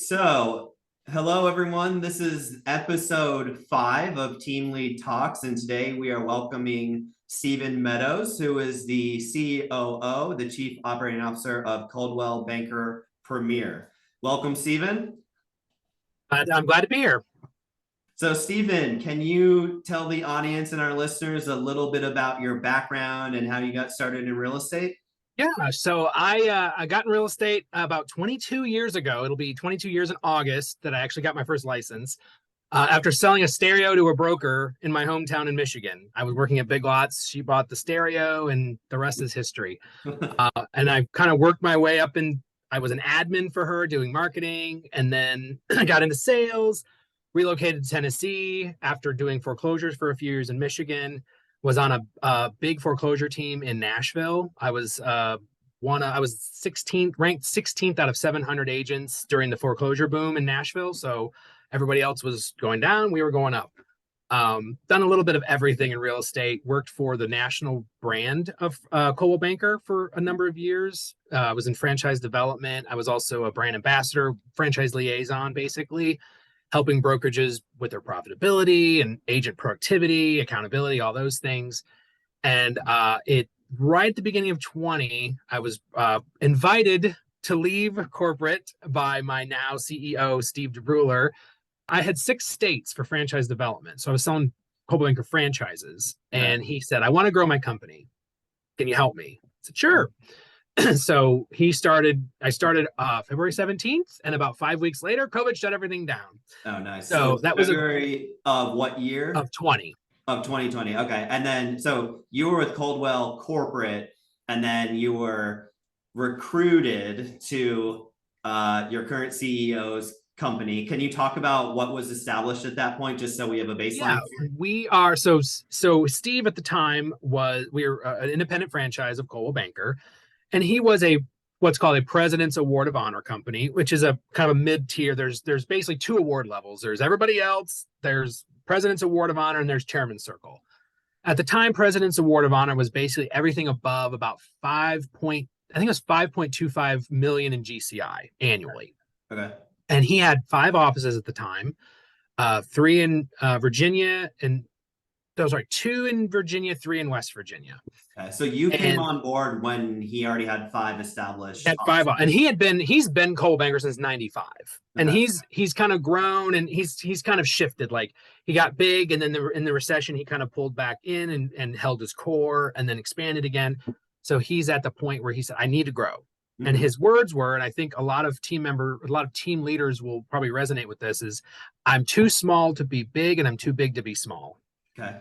So, hello everyone. This is episode 5 of Team Lead Talks, and today we are welcoming Stephen Meadows, who is the COO, the Chief Operating Officer of Coldwell Banker Premier. Welcome, Stephen. I'm glad to be here. So, Stephen, can you tell the audience and our listeners a little bit about your background and how you got started in real estate? Yeah, so I got in real estate about 22 years ago. It'll be 22 years in August that I actually got my first license. After selling a stereo to a broker in my hometown in Michigan. I was working at Big Lots. She bought the stereo, and the rest is history. And I kind of worked my way up, and I was an admin for her doing marketing, and then I got into sales, relocated to Tennessee after doing foreclosures for a few years in Michigan. Was on a big foreclosure team in Nashville. I was I was 16th, ranked 16th out of 700 agents during the foreclosure boom in Nashville. So everybody else was going down, we were going up. Done a little bit of everything in real estate. Worked for the national brand of Coldwell Banker for a number of years. I was in franchise development. I was also a brand ambassador, franchise liaison, basically helping brokerages with their profitability and agent productivity, accountability, all those things. And it right at the beginning of 20, I was invited to leave corporate by my now CEO, Steve DeBruler. I had 6 states for franchise development. So I was selling Coldwell Banker franchises. And he said, I want to grow my company. Can you help me? I said, sure. So I started February 17th, and about 5 weeks later, COVID shut everything down. Oh, nice. So that was February of what year? Of 20. Of 2020. Okay. And then, so you were with Coldwell Corporate, and then you were recruited to your current CEO's company. Can you talk about what was established at that point, just so we have a baseline? Yeah, we are. So Steve at the time we were an independent franchise of Coldwell Banker, and he was what's called a President's Award of Honor company, which is a kind of a mid-tier. There's basically 2 award levels. There's everybody else, there's President's Award of Honor, and there's Chairman's Circle. At the time, President's Award of Honor was basically everything above about 5.25 million in GCI annually. Okay. And he had 5 offices at the time, 3 in Virginia, and those are 2 in Virginia, 3 in West Virginia. Okay, so you came on board when he already had 5 established. Had 5, and he's been Coldwell Banker since '95, and he's kind of grown, and he's kind of shifted. Like, he got big, and then in the recession he kind of pulled back in and held his core, and then expanded again. So he's at the point where he said, I need to grow. And his words were, and I think a lot of team leaders will probably resonate with this, is I'm too small to be big, and I'm too big to be small. Okay.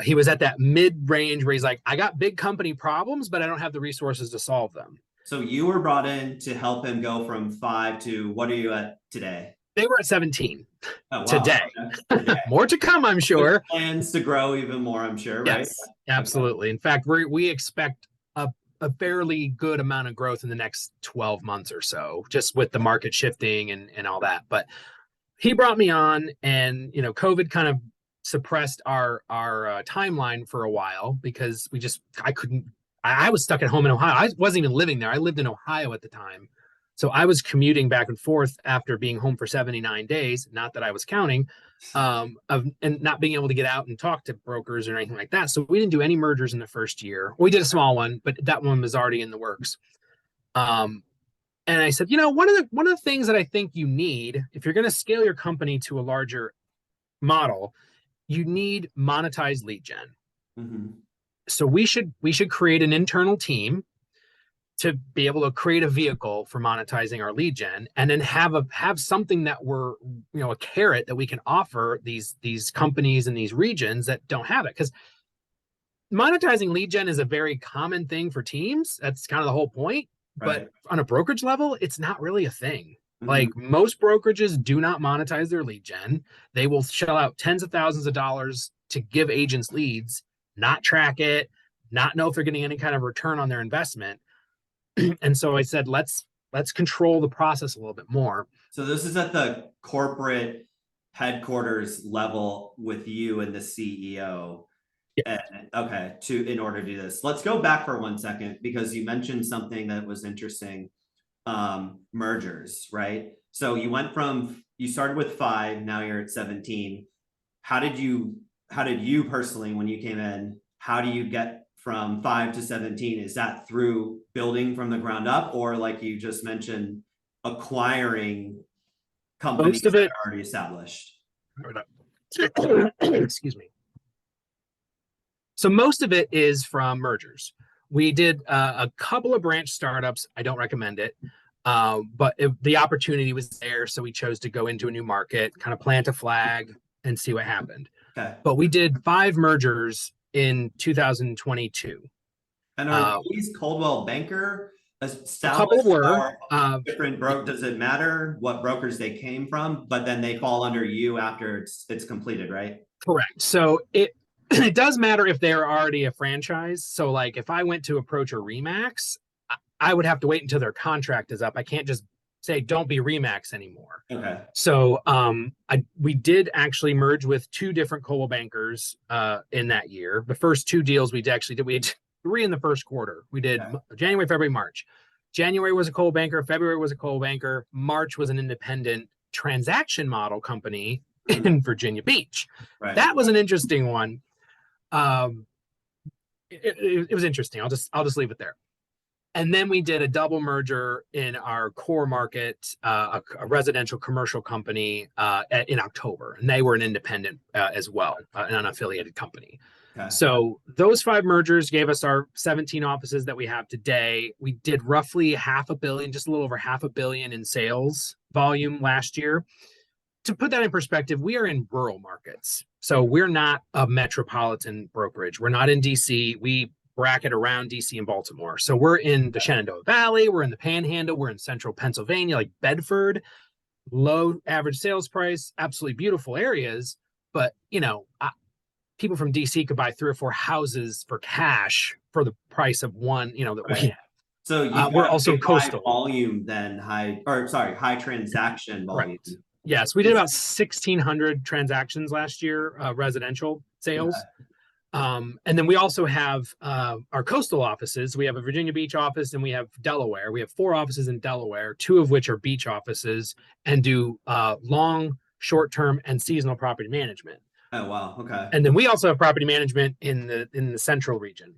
He was at that mid-range where he's like, I got big company problems, but I don't have the resources to solve them. So you were brought in to help him go from 5 to, what are you at today? They were at 17 today. Okay. More to come, I'm sure. With plans to grow even more, I'm sure, right? Yes, absolutely. In fact, we expect a fairly good amount of growth in the next 12 months or so, just with the market shifting and all that. But he brought me on, and COVID kind of suppressed our timeline for a while, because I was stuck at home in Ohio. I wasn't even living there. I lived in Ohio at the time. So I was commuting back and forth after being home for 79 days, not that I was counting, and not being able to get out and talk to brokers or anything like that. So we didn't do any mergers in the first year. We did a small one, but that one was already in the works. And I said, one of the things that I think you need, if you're going to scale your company to a larger model, you need monetized lead gen. So we should create an internal team to be able to create a vehicle for monetizing our lead gen, and then have something that we're, a carrot that we can offer these companies in these regions that don't have it. Because monetizing lead gen is a very common thing for teams. That's kind of the whole point. Right. But on a brokerage level, it's not really a thing. Like, most brokerages do not monetize their lead gen. They will shell out tens of thousands of dollars to give agents leads, not track it, not know if they're getting any kind of return on their investment. And so I said, let's control the process a little bit more. So this is at the corporate headquarters level with you and the CEO. Yeah. Okay, in order to do this, let's go back for 1 second, because you mentioned something that was interesting. Mergers, right? So you started with 5, now you're at 17. How did you personally, when you came in, how do you get from 5 to 17? Is that through building from the ground up, or like you just mentioned, acquiring companies Most of that it, are already established? excuse me. So most of it is from mergers. We did a couple of branch startups. I don't recommend it, but the opportunity was there, so we chose to go into a new market, kind of plant a flag, and see what happened. Okay. But we did 5 mergers in 2022. And are these Coldwell Banker A established, couple were. or different does it matter what brokers they came from, but then they fall under you after it's completed, right? Correct. So it does matter if they're already a franchise. So like if I went to approach a Remax, I would have to wait until their contract is up. I can't just say don't be Remax anymore. Okay. So we did actually merge with 2 different Coldwell bankers in that year. The first 2 deals we actually did, we had 3 in the first quarter. We did January, February, March. January was a Coldwell banker, February was a Coldwell banker, March was an independent transaction model company in Virginia Beach. Right. That was an interesting one. It was interesting. I'll just leave it there. And then we did a double merger in our core market, a residential commercial company in October, and they were an independent as well, an unaffiliated company. Okay. So those 5 mergers gave us our 17 offices that we have today. We did roughly $500 million, just a little over $500 million in sales volume last year. To put that in perspective, we are in rural markets. So we're not a metropolitan brokerage. We're not in DC. We bracket around DC and Baltimore. So we're in the Shenandoah Valley, we're in the Panhandle, we're in central Pennsylvania, like Bedford, low average sales price, absolutely beautiful areas. But, people from DC could buy 3 or 4 houses for cash for the price of one, that we have. So we're also coastal. High volume, then high transaction volume. Correct. Yes, we did about 1,600 transactions last year, residential sales. Okay. And then we also have our coastal offices. We have a Virginia Beach office and we have Delaware. We have 4 offices in Delaware, 2 of which are beach offices and do long, short-term, and seasonal property management. Oh, wow. Okay. And then we also have property management in the central region.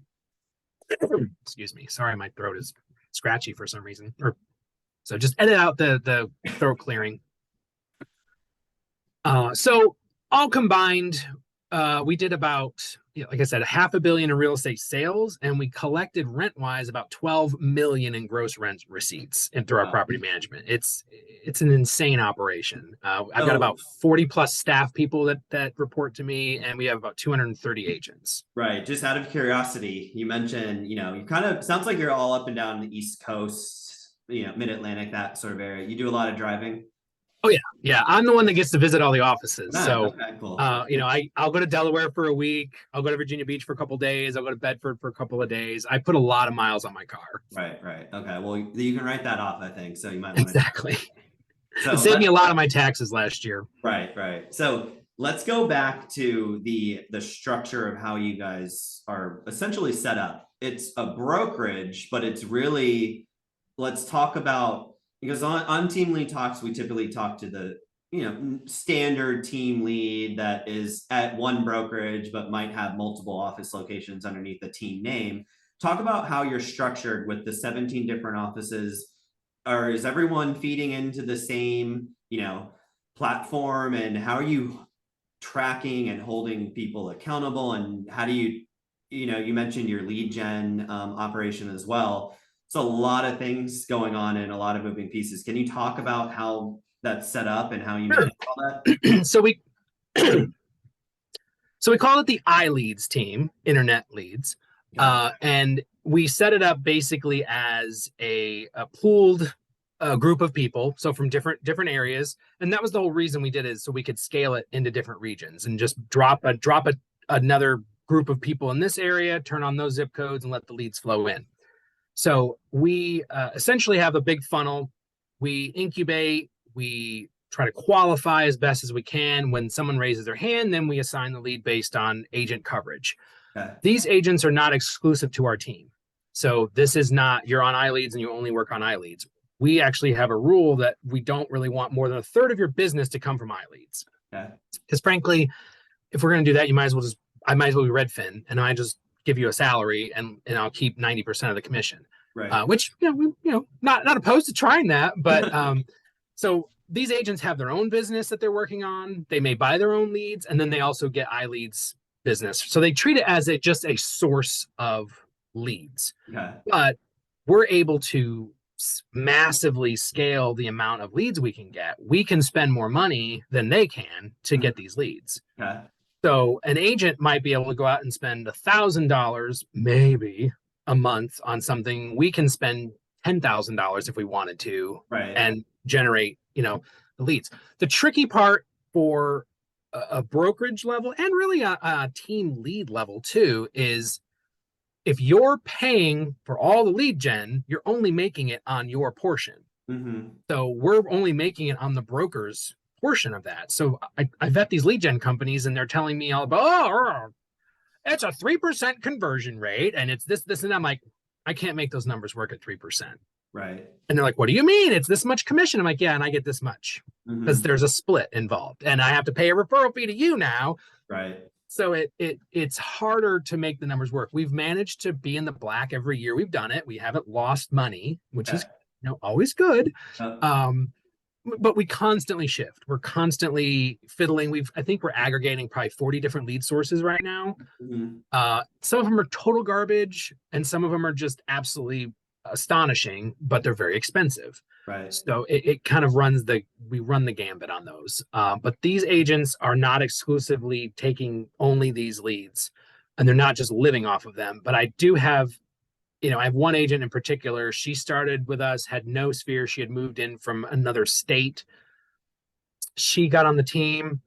Excuse me. Sorry, my throat is scratchy for some reason. So just edit out the throat clearing. So all combined, we did about, like I said, $500 million in real estate sales, and we collected rent-wise about $12 million in gross rent receipts through our property management. It's an insane operation. I've got about 40 plus staff people that report to me, and we have about 230 agents. Right. Just out of curiosity, you mentioned, you kind of sounds like you're all up and down the East Coast, Mid-Atlantic, that sort of area. You do a lot of driving? Oh yeah, yeah. I'm the one that gets to visit all the offices. Nice. So, okay, cool. I'll go to Delaware for a week. I'll go to Virginia Beach for a couple of days. I'll go to Bedford for a couple of days. I put a lot of miles on my car. Right. Okay. Well, you can write that off, I think. So you might want exactly. So it saved me a lot of my taxes last year. Right. So let's go back to the structure of how you guys are essentially set up. It's a brokerage, but it's really, let's talk about, because on Team Lead Talks, we typically talk to the standard team lead that is at one brokerage, but might have multiple office locations underneath the team name. Talk about how you're structured with the 17 different offices. Or is everyone feeding into the same, platform, and how are you tracking and holding people accountable? And how do you mentioned your lead gen operation as well. It's a lot of things going on and a lot of moving pieces. Can you talk about how that's set up and how you manage all that? So we call it the iLeads team, internet leads. And we set it up basically as a pooled group of people, so from different areas, and that was the whole reason we did it, so we could scale it into different regions and just drop another group of people in this area, turn on those zip codes, and let the leads flow in. So we essentially have a big funnel. We incubate, we try to qualify as best as we can. When someone raises their hand, then we assign the lead based on agent coverage. Okay. These agents are not exclusive to our team. So this is not, you're on iLeads and you only work on iLeads. we actually have a rule that we don't really want more than a third of your business to come from iLeads. Okay. Because frankly, if we're going to do that, I might as well be Redfin and I just give you a salary and I'll keep 90% of the commission. Right. Which, not opposed to trying that, but so these agents have their own business that they're working on. They may buy their own leads, and then they also get iLeads business. So they treat it as just a source of leads. Okay. But we're able to massively scale the amount of leads we can get. We can spend more money than they can to get these leads. Okay. So an agent might be able to go out and spend $1,000 maybe a month on something. We can spend $10,000 if we wanted to, right, and generate, the leads. The tricky part for a brokerage level and really a team lead level too is if you're paying for all the lead gen, you're only making it on your portion. Mm-hmm. So we're only making it on the broker's portion of that. So I vet these lead gen companies and they're telling me all about, it's a 3% conversion rate and it's this, and I'm like, I can't make those numbers work at 3%. Right. And they're like, what do you mean? It's this much commission. I'm like, yeah, and I get this much because Mm-hmm. there's a split involved and I have to pay a referral fee to you now. Right. So it's harder to make the numbers work. We've managed to be in the black every year we've done it. We haven't lost money, which is always good. But we constantly shift. We're constantly fiddling. I think we're aggregating probably 40 different lead sources right now. Mm-hmm. Some of them are total garbage, and some of them are just absolutely astonishing, but they're very expensive. Right. So it kind of we run the gambit on those. But these agents are not exclusively taking only these leads, and they're not just living off of them. But I do have, I have one agent in particular. She started with us, had no sphere. She had moved in from another state. She got on the team,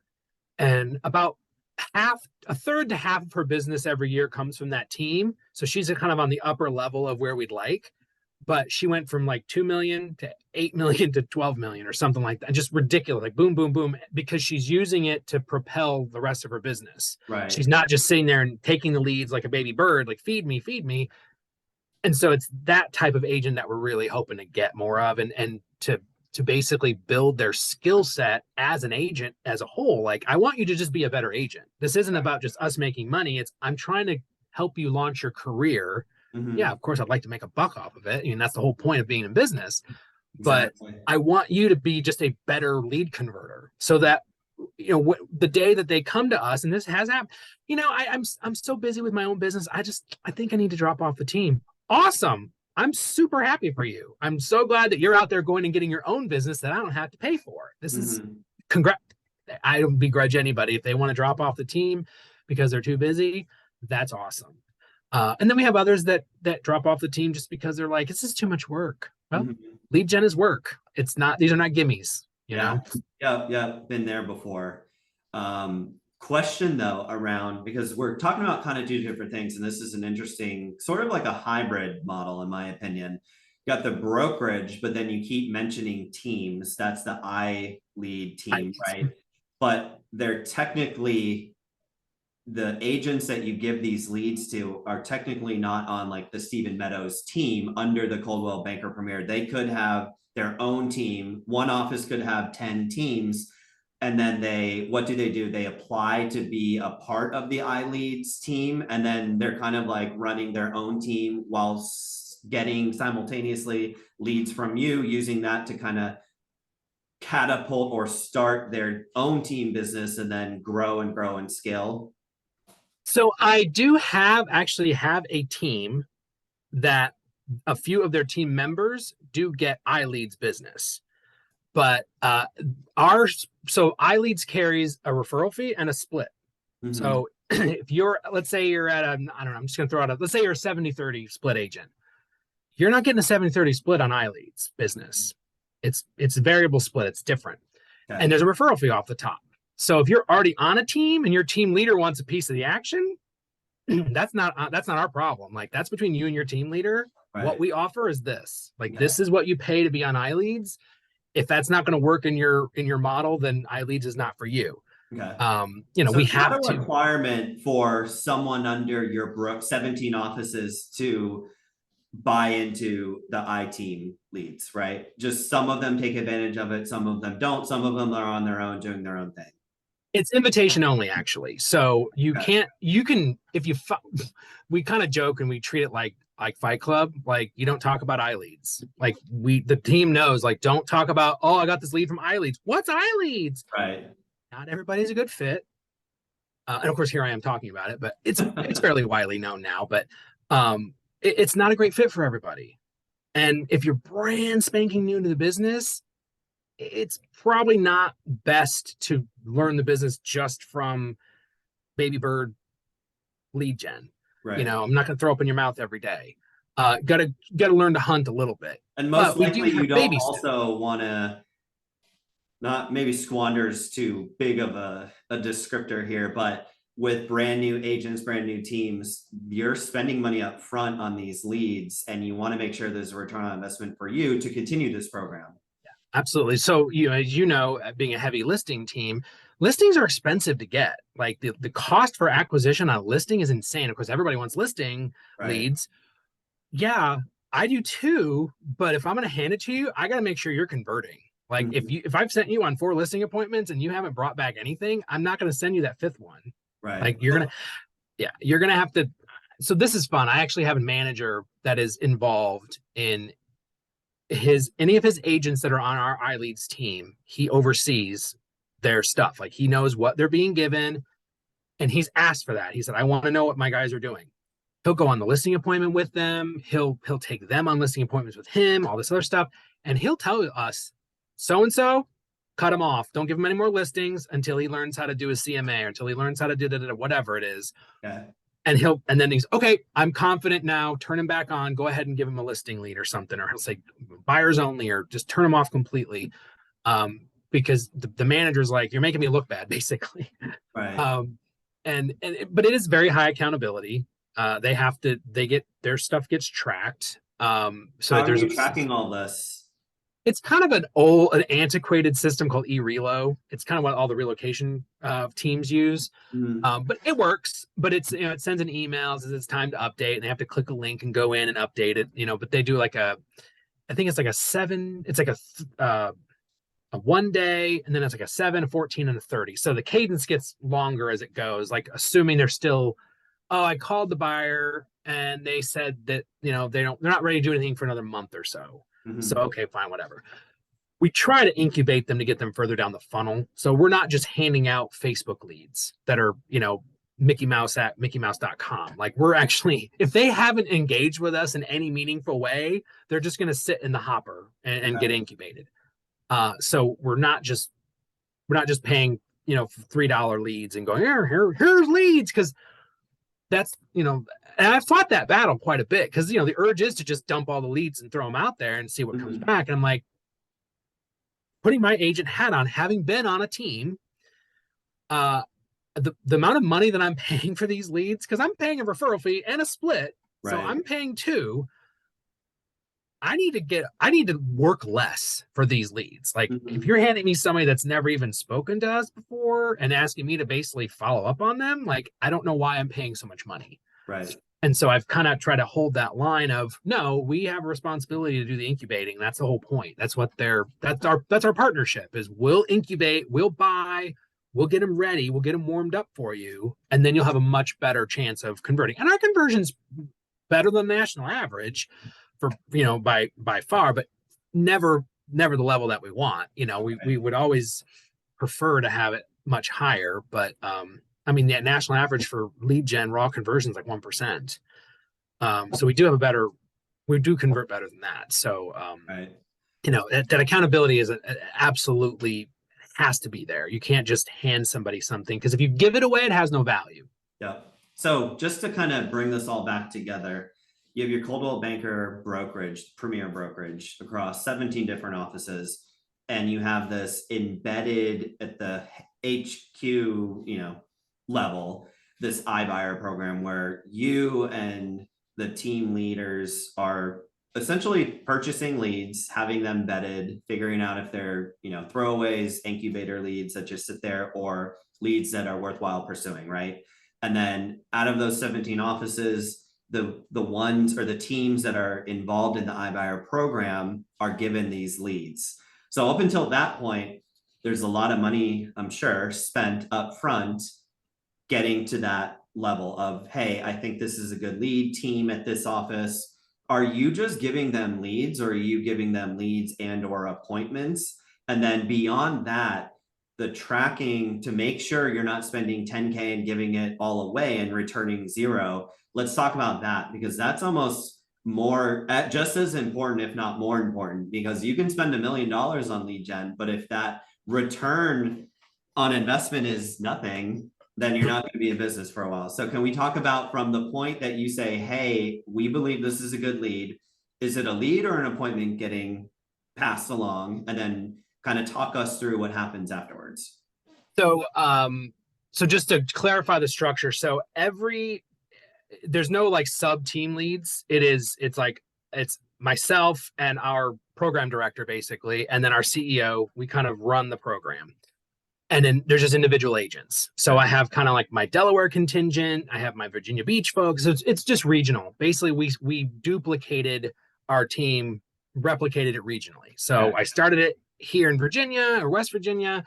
and about a third to half of her business every year comes from that team. So she's kind of on the upper level of where we'd like. But she went from like 2 million to 8 million to 12 million or something like that. Just ridiculous, like boom, boom, boom, because she's using it to propel the rest of her business. Right. She's not just sitting there and taking the leads like a baby bird, like feed me, feed me. And so it's that type of agent that we're really hoping to get more of and to basically build their skill set as an agent as a whole. Like, I want you to just be a better agent. This isn't about just us making money. I'm trying to help you launch your career. Mm-hmm. Yeah, of course, I'd like to make a buck off of it. I mean, that's the whole point of being in business. Exactly. But I want you to be just a better lead converter so that, the day that they come to us, and this has happened, I'm so busy with my own business. I think I need to drop off the team. Awesome. I'm super happy for you. I'm so glad that you're out there going and getting your own business that I don't have to pay for. This is congrats. I don't begrudge anybody if they want to drop off the team because they're too busy. That's awesome. And then we have others that drop off the team just because they're like, it's just too much work. Well, lead gen is work. These are not gimmies, know? Yeah. Been there before. Question though around, because we're talking about kind of two different things, and this is an interesting sort of like a hybrid model, in my opinion. You got the brokerage, but then you keep mentioning teams. That's the iLead team, right? But they're technically, the agents that you give these leads to are technically not on like the Stephen Meadows team under the Coldwell Banker Premier. They could have their own team. One office could have 10 teams. And then what do? They apply to be a part of the iLeads team. And then they're kind of like running their own team while getting simultaneously leads from you, using that to kind of catapult or start their own team business and then grow and scale. So I do actually have a team that a few of their team members do get iLeads business. But iLeads carries a referral fee and a split. Mm-hmm. So if let's say you're at I don't know, I'm just going to throw out let's say you're a 70-30 split agent. You're not getting a 70-30 split on iLeads business. It's a variable split. It's different. Okay. And there's a referral fee off the top. So if you're already on a team and your team leader wants a piece of the action, that's not our problem. Like, that's between you and your team leader. Right. What we offer is this. Like, this is what you pay to be on iLeads. If that's not going to work in your model, then iLeads is not for you. Okay. So we have a requirement for someone under your 17 offices to buy into the I-team leads, right? Just some of them take advantage of it, some of them don't, some of them are on their own doing their own thing. It's invitation only, actually. So you Okay. can't, you can, if you, we kind of joke and we treat it like Fight Club. Like you don't talk about iLeads. Like the team knows, like, don't talk about, oh, I got this lead from iLeads. What's iLeads? Right. Not everybody's a good fit. And of course, here I am talking about it, but it's fairly widely known now. But it's not a great fit for everybody. And if you're brand spanking new to the business, it's probably not best to learn the business just from baby bird lead gen. Right. I'm not going to throw up in your mouth every day. Gotta learn to hunt a little bit. And most But we do likely you have don't baby steps. also want to, not maybe squander's too big of a descriptor here, but with brand new agents, brand new teams, you're spending money up front on these leads and you want to make sure there's a return on investment for you to continue this program. Absolutely. So, as you know, being a heavy listing team, listings are expensive to get. Like the cost for acquisition on a listing is insane. Of course, everybody wants listing Right. leads. Yeah, I do too. But if I'm going to hand it to you, I got to make sure you're converting. Like Mhm. if I've sent you on 4 listing appointments and you haven't brought back anything, I'm not going to send you that 5th one. Right. Like you're gonna have to. So this is fun. I actually have a manager that is involved in any of his agents that are on our iLeads team. He oversees their stuff. Like he knows what they're being given, and he's asked for that. He said, "I want to know what my guys are doing." He'll go on the listing appointment with them. He'll take them on listing appointments with him. All this other stuff, and he'll tell us, so and so, cut him off. Don't give him any more listings until he learns how to do a CMA or until he learns how to do whatever it is. Okay. And then he's okay, I'm confident now, turn him back on, go ahead and give him a listing lead or something, or he'll say buyers only, or just turn him off completely. Because the manager's like, you're making me look bad, basically. Right. But it is very high accountability. They get their stuff gets tracked. So How are there's you tracking all this? it's kind of an antiquated system called eRelo. It's kind of what all the relocation teams use. But it works. But it sends an email, says it's time to update, and they have to click a link and go in and update it. But they do I think it's like a 7. It's like a 1 day, and then it's like a 7, a 14, and a 30. So the cadence gets longer as it goes. Like assuming they're still, oh, I called the buyer and they said that they're not ready to do anything for another month or so. So Mm-hmm. okay, fine, whatever. We try to incubate them to get them further down the funnel. So we're not just handing out Facebook leads that are, Mickey Mouse at mickeymouse.com. Like we're actually, if they haven't engaged with us in any meaningful way, they're just going to sit in the hopper and get incubated. So we're not just paying, $3 leads and going, here's leads. Cause that's, and I've fought that battle quite a bit because, the urge is to just dump all the leads and throw them out there and see what comes back. And I'm like, putting my agent hat on, having been on a team, the amount of money that I'm paying for these leads, because I'm paying a referral fee and a split, so Right. I'm paying 2. I need to work less for these leads. Like if Mm-hmm. you're handing me somebody that's never even spoken to us before and asking me to basically follow up on them, like I don't know why I'm paying so much money. Right. And so I've kind of tried to hold that line of no, we have a responsibility to do the incubating. That's the whole point. That's our partnership is we'll incubate, we'll buy, we'll get them ready, we'll get them warmed up for you, and then you'll have a much better chance of converting. And our conversion's better than the national average for by far, but never the level that we want. We would always prefer to have it much higher, but I mean, the national average for lead gen raw conversion is like 1%. So we do convert better than that. So, Right. that accountability is absolutely has to be there. You can't just hand somebody something because if you give it away, it has no value. Yeah. So just to kind of bring this all back together, you have your Coldwell Banker brokerage, premier brokerage across 17 different offices, and you have this embedded at the HQ, level, this iBuyer program where you and the team leaders are essentially purchasing leads, having them vetted, figuring out if they're, throwaways, incubator leads that just sit there, or leads that are worthwhile pursuing, right? And then out of those 17 offices, the ones or the teams that are involved in the iBuyer program are given these leads. So up until that point, there's a lot of money, I'm sure, spent up front getting to that level of, hey, I think this is a good lead team at this office. Are you just giving them leads, or are you giving them leads and or appointments? And then beyond that, the tracking to make sure you're not spending 10K and giving it all away and returning zero. Let's talk about that, because that's almost more, just as important, if not more important, because you can spend $1 million on lead gen, but if that return on investment is nothing, then you're not going to be in business for a while. So can we talk about, from the point that you say, hey, we believe this is a good lead, is it a lead or an appointment getting passed along? And then kind of talk us through what happens afterwards. So, so just to clarify the structure, so there's no like sub team leads. It's myself and our program director basically, and then our CEO. We kind of run the program, and then there's just individual agents. So I have kind of like my Delaware contingent. I have my Virginia Beach folks. So it's just regional. Basically, we duplicated our team, replicated it regionally. So I started it here in Virginia or West Virginia.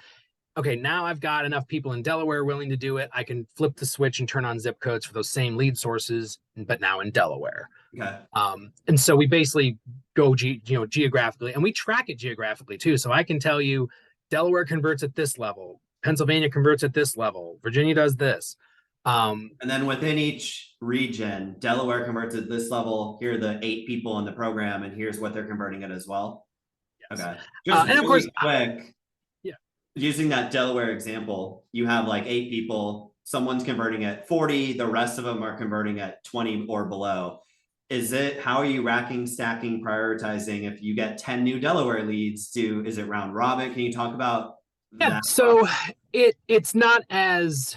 Okay, now I've got enough people in Delaware willing to do it. I can flip the switch and turn on zip codes for those same lead sources, but now in Delaware. Okay. And so we basically go geographically, and we track it geographically too. So I can tell you Delaware converts at this level, Pennsylvania converts at this level, Virginia does this. And then within each region, Delaware converts at this level. Here are the 8 people in the program, and here's what they're converting at as well. Yes. Okay. Just and really of course, quick. Using that Delaware example, you have like 8 people, someone's converting at 40, the rest of them are converting at 20 or below. How are you racking, stacking, prioritizing? If you get 10 new Delaware leads, is it round robin? Can you talk about that? So it's not as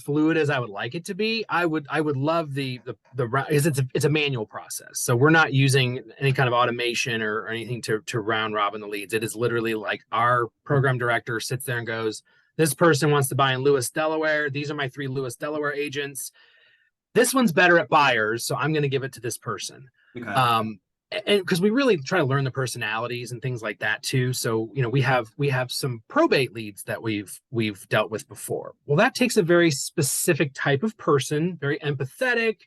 fluid as I would like it to be. I would love because it's a manual process. So we're not using any kind of automation or anything to round robin the leads. It is literally like our program director sits there and goes, this person wants to buy in Lewis, Delaware. These are my 3 Lewis, Delaware agents. This one's better at buyers, so I'm going to give it to this person. Okay. And because we really try to learn the personalities and things like that too. So, we have some probate leads that we've dealt with before. Well, that takes a very specific type of person, very empathetic.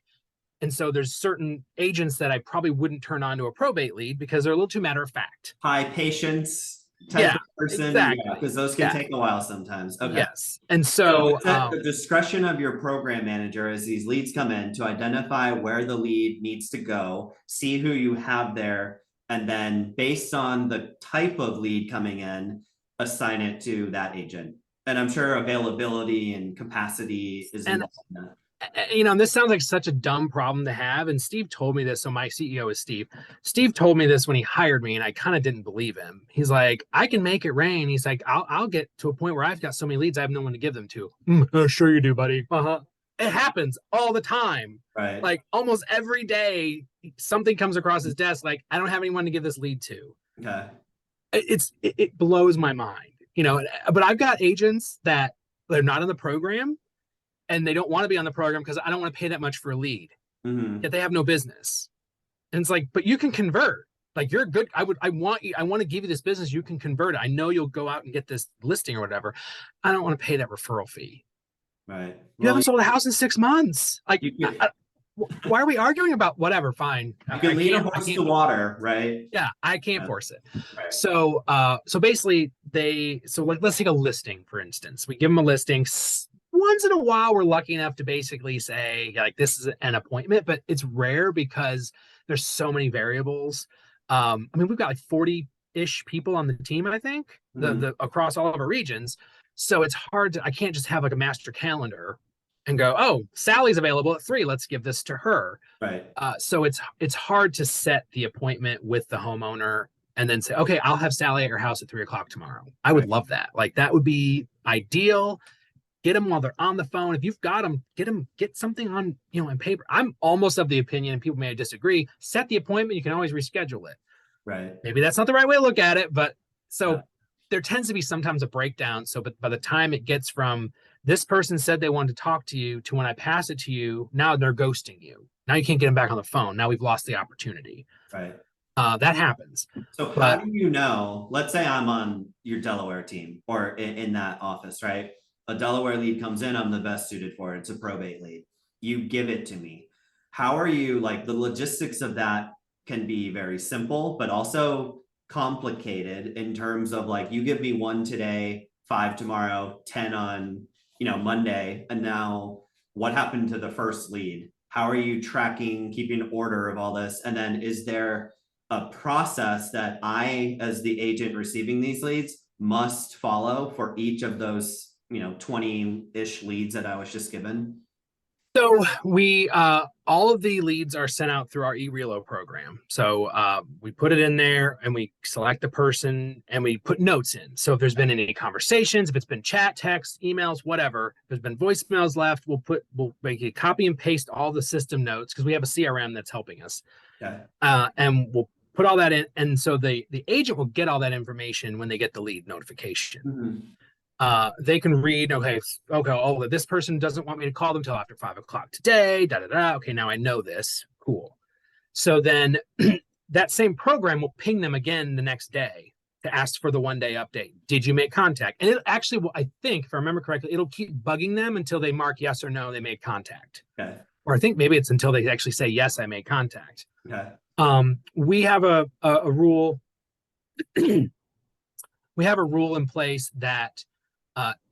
And so there's certain agents that I probably wouldn't turn on to a probate lead because they're a little too matter of fact. High patience type of person, exactly. Because those can take a while sometimes. Okay. Yes. And so the discretion of your program manager as these leads come in to identify where the lead needs to go, see who you have there, and then based on the type of lead coming in, assign it to that agent. And I'm sure availability and capacity is involved in that. This sounds like such a dumb problem to have. And Steve told me this. So my CEO is Steve. Steve told me this when he hired me, and I kind of didn't believe him. He's like, I can make it rain. He's like, I'll get to a point where I've got so many leads, I have no one to give them to. Sure you do, buddy. It happens all the time. Right. Like almost every day, something comes across his desk. Like, I don't have anyone to give this lead to. Okay. It blows my mind, but I've got agents that they're not in the program. And they don't want to be on the program because I don't want to pay that much for a lead. Mm-hmm. Yet they have no business. And it's like, but you can convert. Like, you're good. I want to give you this business. You can convert it. I know you'll go out and get this listing or whatever. I don't want to pay that referral fee. Right. You haven't sold a house in 6 months. Like, why are we arguing about whatever? Fine. You can lead a horse to water, right? Yeah, I can't force it. Right. So basically let's take a listing, for instance. We give them a listing. Once in a while, we're lucky enough to basically say, like, this is an appointment, but it's rare because there's so many variables. We've got like 40-ish people on the team, I think, the across all of our regions. So it's hard I can't just have like a master calendar and go, oh, Sally's available at 3. Let's give this to her. Right. So it's hard to set the appointment with the homeowner and then say, okay, I'll have Sally at your house at 3:00 tomorrow. I would love that. Like, that would be ideal. Get them while they're on the phone. If you've got them, get something on, in paper. I'm almost of the opinion, and people may disagree, set the appointment. You can always reschedule it. Right. Maybe that's not the right way to look at it, but there tends to be sometimes a breakdown. So, but by the time it gets from this person said they wanted to talk to you to when I pass it to you, now they're ghosting you. Now you can't get them back on the phone. Now we've lost the opportunity. Right. That happens. So how But do you know, let's say I'm on your Delaware team or in that office, right? A Delaware lead comes in, I'm the best suited for it. It's a probate lead. You give it to me. How are you, like, the logistics of that can be very simple, but also complicated in terms of, like, you give me 1 today, 5 tomorrow, 10 on, Monday, and now what happened to the first lead? How are you tracking, keeping order of all this? And then is there a process that I, as the agent receiving these leads, must follow for each of those, 20-ish leads that I was just given? so we all of the leads are sent out through our eRelo program. So we put it in there and we select the person and we put notes in. So if there's been any conversations, if it's been chat, text, emails, whatever, if there's been voicemails left, we'll make a copy and paste all the system notes because we have a CRM that's helping us. Okay. And we'll put all that in. And so the agent will get all that information when they get the lead notification. Mm-hmm. They can read, okay, oh, this person doesn't want me to call them till after 5 o'clock today, da da da. Okay, now I know this. Cool. So then that same program will ping them again the next day to ask for the 1-day update. Did you make contact? And it actually will, I think, if I remember correctly, it'll keep bugging them until they mark yes or no, they made contact. Okay. Or I think maybe it's until they actually say, yes, I made contact. Okay. We have a rule. We have a rule in place that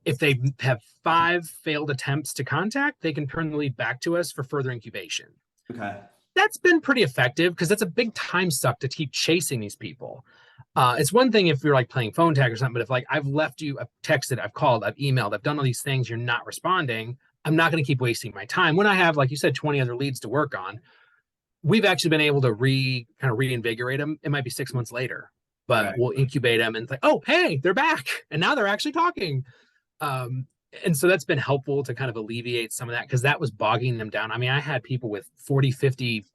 if they have 5 failed attempts to contact, they can turn the lead back to us for further incubation. Okay. That's been pretty effective because that's a big time suck to keep chasing these people. It's one thing if you're like playing phone tag or something, but if like I've left you, I've texted, I've called, I've emailed, I've done all these things, you're not responding, I'm not going to keep wasting my time. When I have, like you said, 20 other leads to work on, we've actually been able to kind of reinvigorate them. It might be 6 months later, but Right. we'll incubate them and it's like, oh, hey, they're back. And now they're actually talking. And so that's been helpful to kind of alleviate some of that because that was bogging them down. I mean, I had people with 40, 50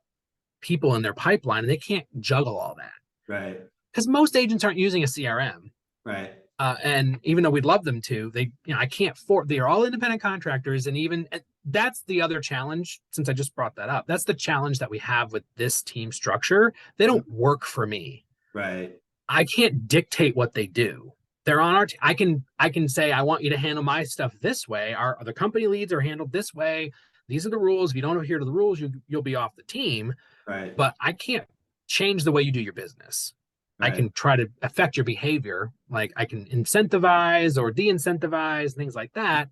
people in their pipeline and they can't juggle all that. Right. Because most agents aren't using a CRM. Right. And even though we'd love them to, I can't they're all independent contractors. And even that's the other challenge, since I just brought that up. That's the challenge that we have with this team structure. They don't work for me. Right. I can't dictate what they do. They're on our I can say, I want you to handle my stuff this way. Our the company leads are handled this way. These are the rules. If you don't adhere to the rules, you'll be off the team. Right. But I can't change the way you do your business. Right. I can try to affect your behavior. Like I can incentivize or de-incentivize, things like that.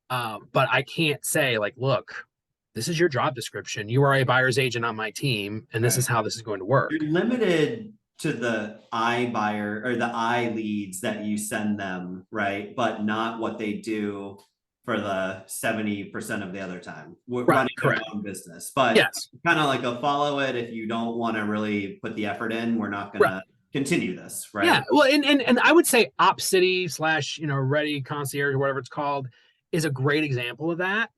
But I can't say like, look, this is your job description. You are a buyer's agent on my team, and this is how this is going to work. You're limited to the buyer or the leads that you send them, right? But not what they do for the 70% of the other time. We're running their own business. But yes, kind of like a follow it. If you don't want to really put the effort in, we're not gonna continue this, right? Yeah. Well, and I would say Op City / Ready Concierge or whatever it's called is a great example of that.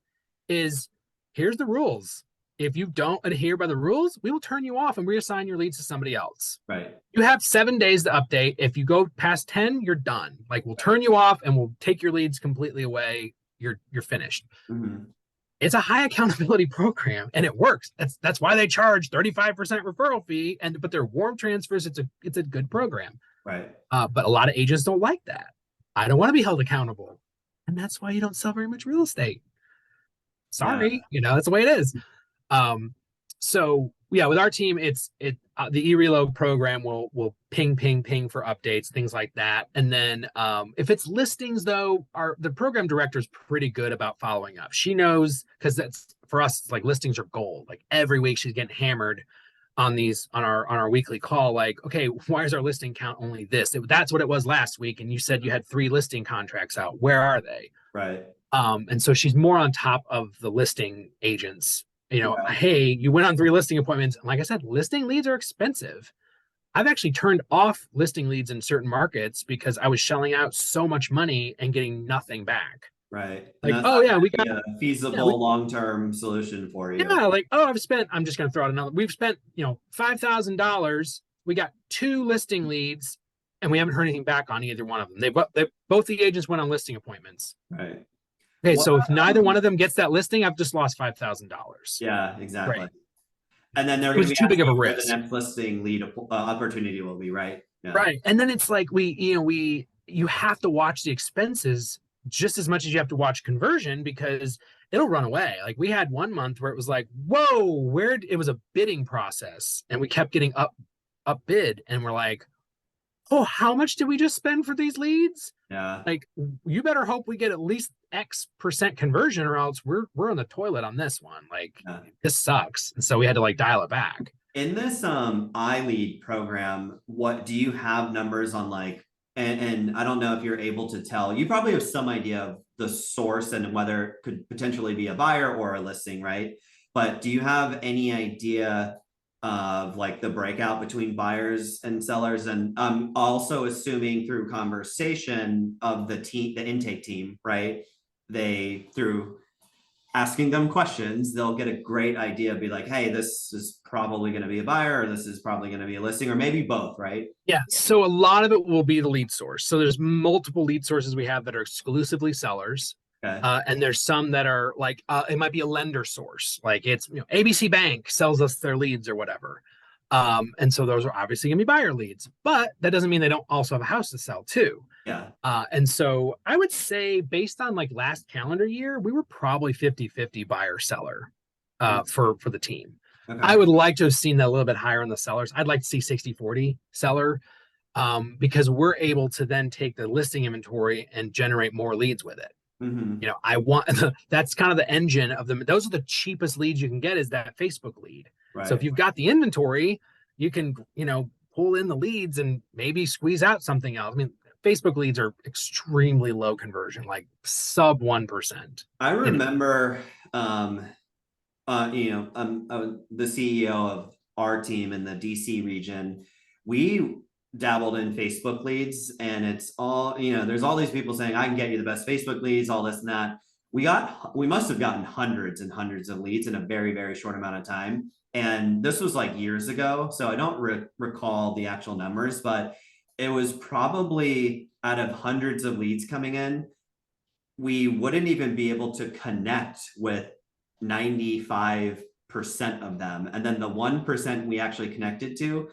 Is here's the rules. If you don't adhere by the rules, we will turn you off and reassign your leads to somebody else. Right. You have 7 days to update. If you go past 10, you're done. Like we'll turn you off and we'll take your leads completely away. You're finished. Mm-hmm. It's a high accountability program and it works. That's why they charge 35% referral fee. But they're warm transfers. It's a good program. Right. But a lot of agents don't like that. I don't want to be held accountable. And that's why you don't sell very much real estate. Sorry, that's the way it is. So yeah, with our team, the eRelo program will ping for updates, things like that. And then if it's listings though, the program director is pretty good about following up. She knows, because that's for us, it's like listings are gold. Like every week she's getting hammered on our weekly call. Like, okay, why is our listing count only this? That's what it was last week. And you said you had 3 listing contracts out. Where are they? Right. And so she's more on top of the listing agents. Hey, you went on 3 listing appointments. Like I said, listing leads are expensive. I've actually turned off listing leads in certain markets because I was shelling out so much money and getting nothing back. Right. Like, oh yeah, we got a feasible long-term solution for you. Yeah, like, oh, I'm just going to throw out another. We've spent, $5,000. We got 2 listing leads and we haven't heard anything back on either one of them. They both the agents went on listing appointments. Right. Okay, What, so if neither one of them gets that listing, I've just lost $5,000. yeah, exactly. Right. And then they're It going to was be too big of a asking where the risk. next listing lead opportunity will be, right? Yeah. Right. And then it's like you have to watch the expenses just as much as you have to watch conversion because it'll run away. Like we had one month where it was like, whoa, it was a bidding process and we kept getting up bid and we're like, oh, how much did we just spend for these leads? Yeah. Like you better hope we get at least X% conversion or else we're on the toilet on this one. Like Yeah. this sucks. And so we had to like dial it back. In this iLead program, what do you have numbers on like, and I don't know if you're able to tell, you probably have some idea of the source and whether it could potentially be a buyer or a listing, right? But do you have any idea of like the breakout between buyers and sellers? And I'm also assuming through conversation of the team, the intake team, right? Through asking them questions, they'll get a great idea, be like, hey, this is probably going to be a buyer, or this is probably going to be a listing, or maybe both, right? Yeah. So a lot of it will be the lead source. So there's multiple lead sources we have that are exclusively sellers. Okay. And there's some that are like, it might be a lender source. Like it's, ABC Bank sells us their leads or whatever. And so those are obviously gonna be buyer leads, but that doesn't mean they don't also have a house to sell too. Yeah. And so I would say based on like last calendar year, we were probably 50-50 buyer seller for the team. Okay. I would like to have seen that a little bit higher on the sellers. I'd like to see 60-40 seller because we're able to then take the listing inventory and generate more leads with it. Mm-hmm. I want that's kind of the engine of them. Those are the cheapest leads you can get is that Facebook lead. Right. So if you've got the inventory, you can, pull in the leads and maybe squeeze out something else. I mean, Facebook leads are extremely low conversion, like sub 1%. I remember, the CEO of our team in the DC region, we dabbled in Facebook leads, and it's all, there's all these people saying, I can get you the best Facebook leads, all this and that. We must have gotten hundreds and hundreds of leads in a very, very short amount of time. And this was like years ago. So I don't recall the actual numbers, but it was probably out of hundreds of leads coming in, we wouldn't even be able to connect with 95% of them. And then the 1% we actually connected to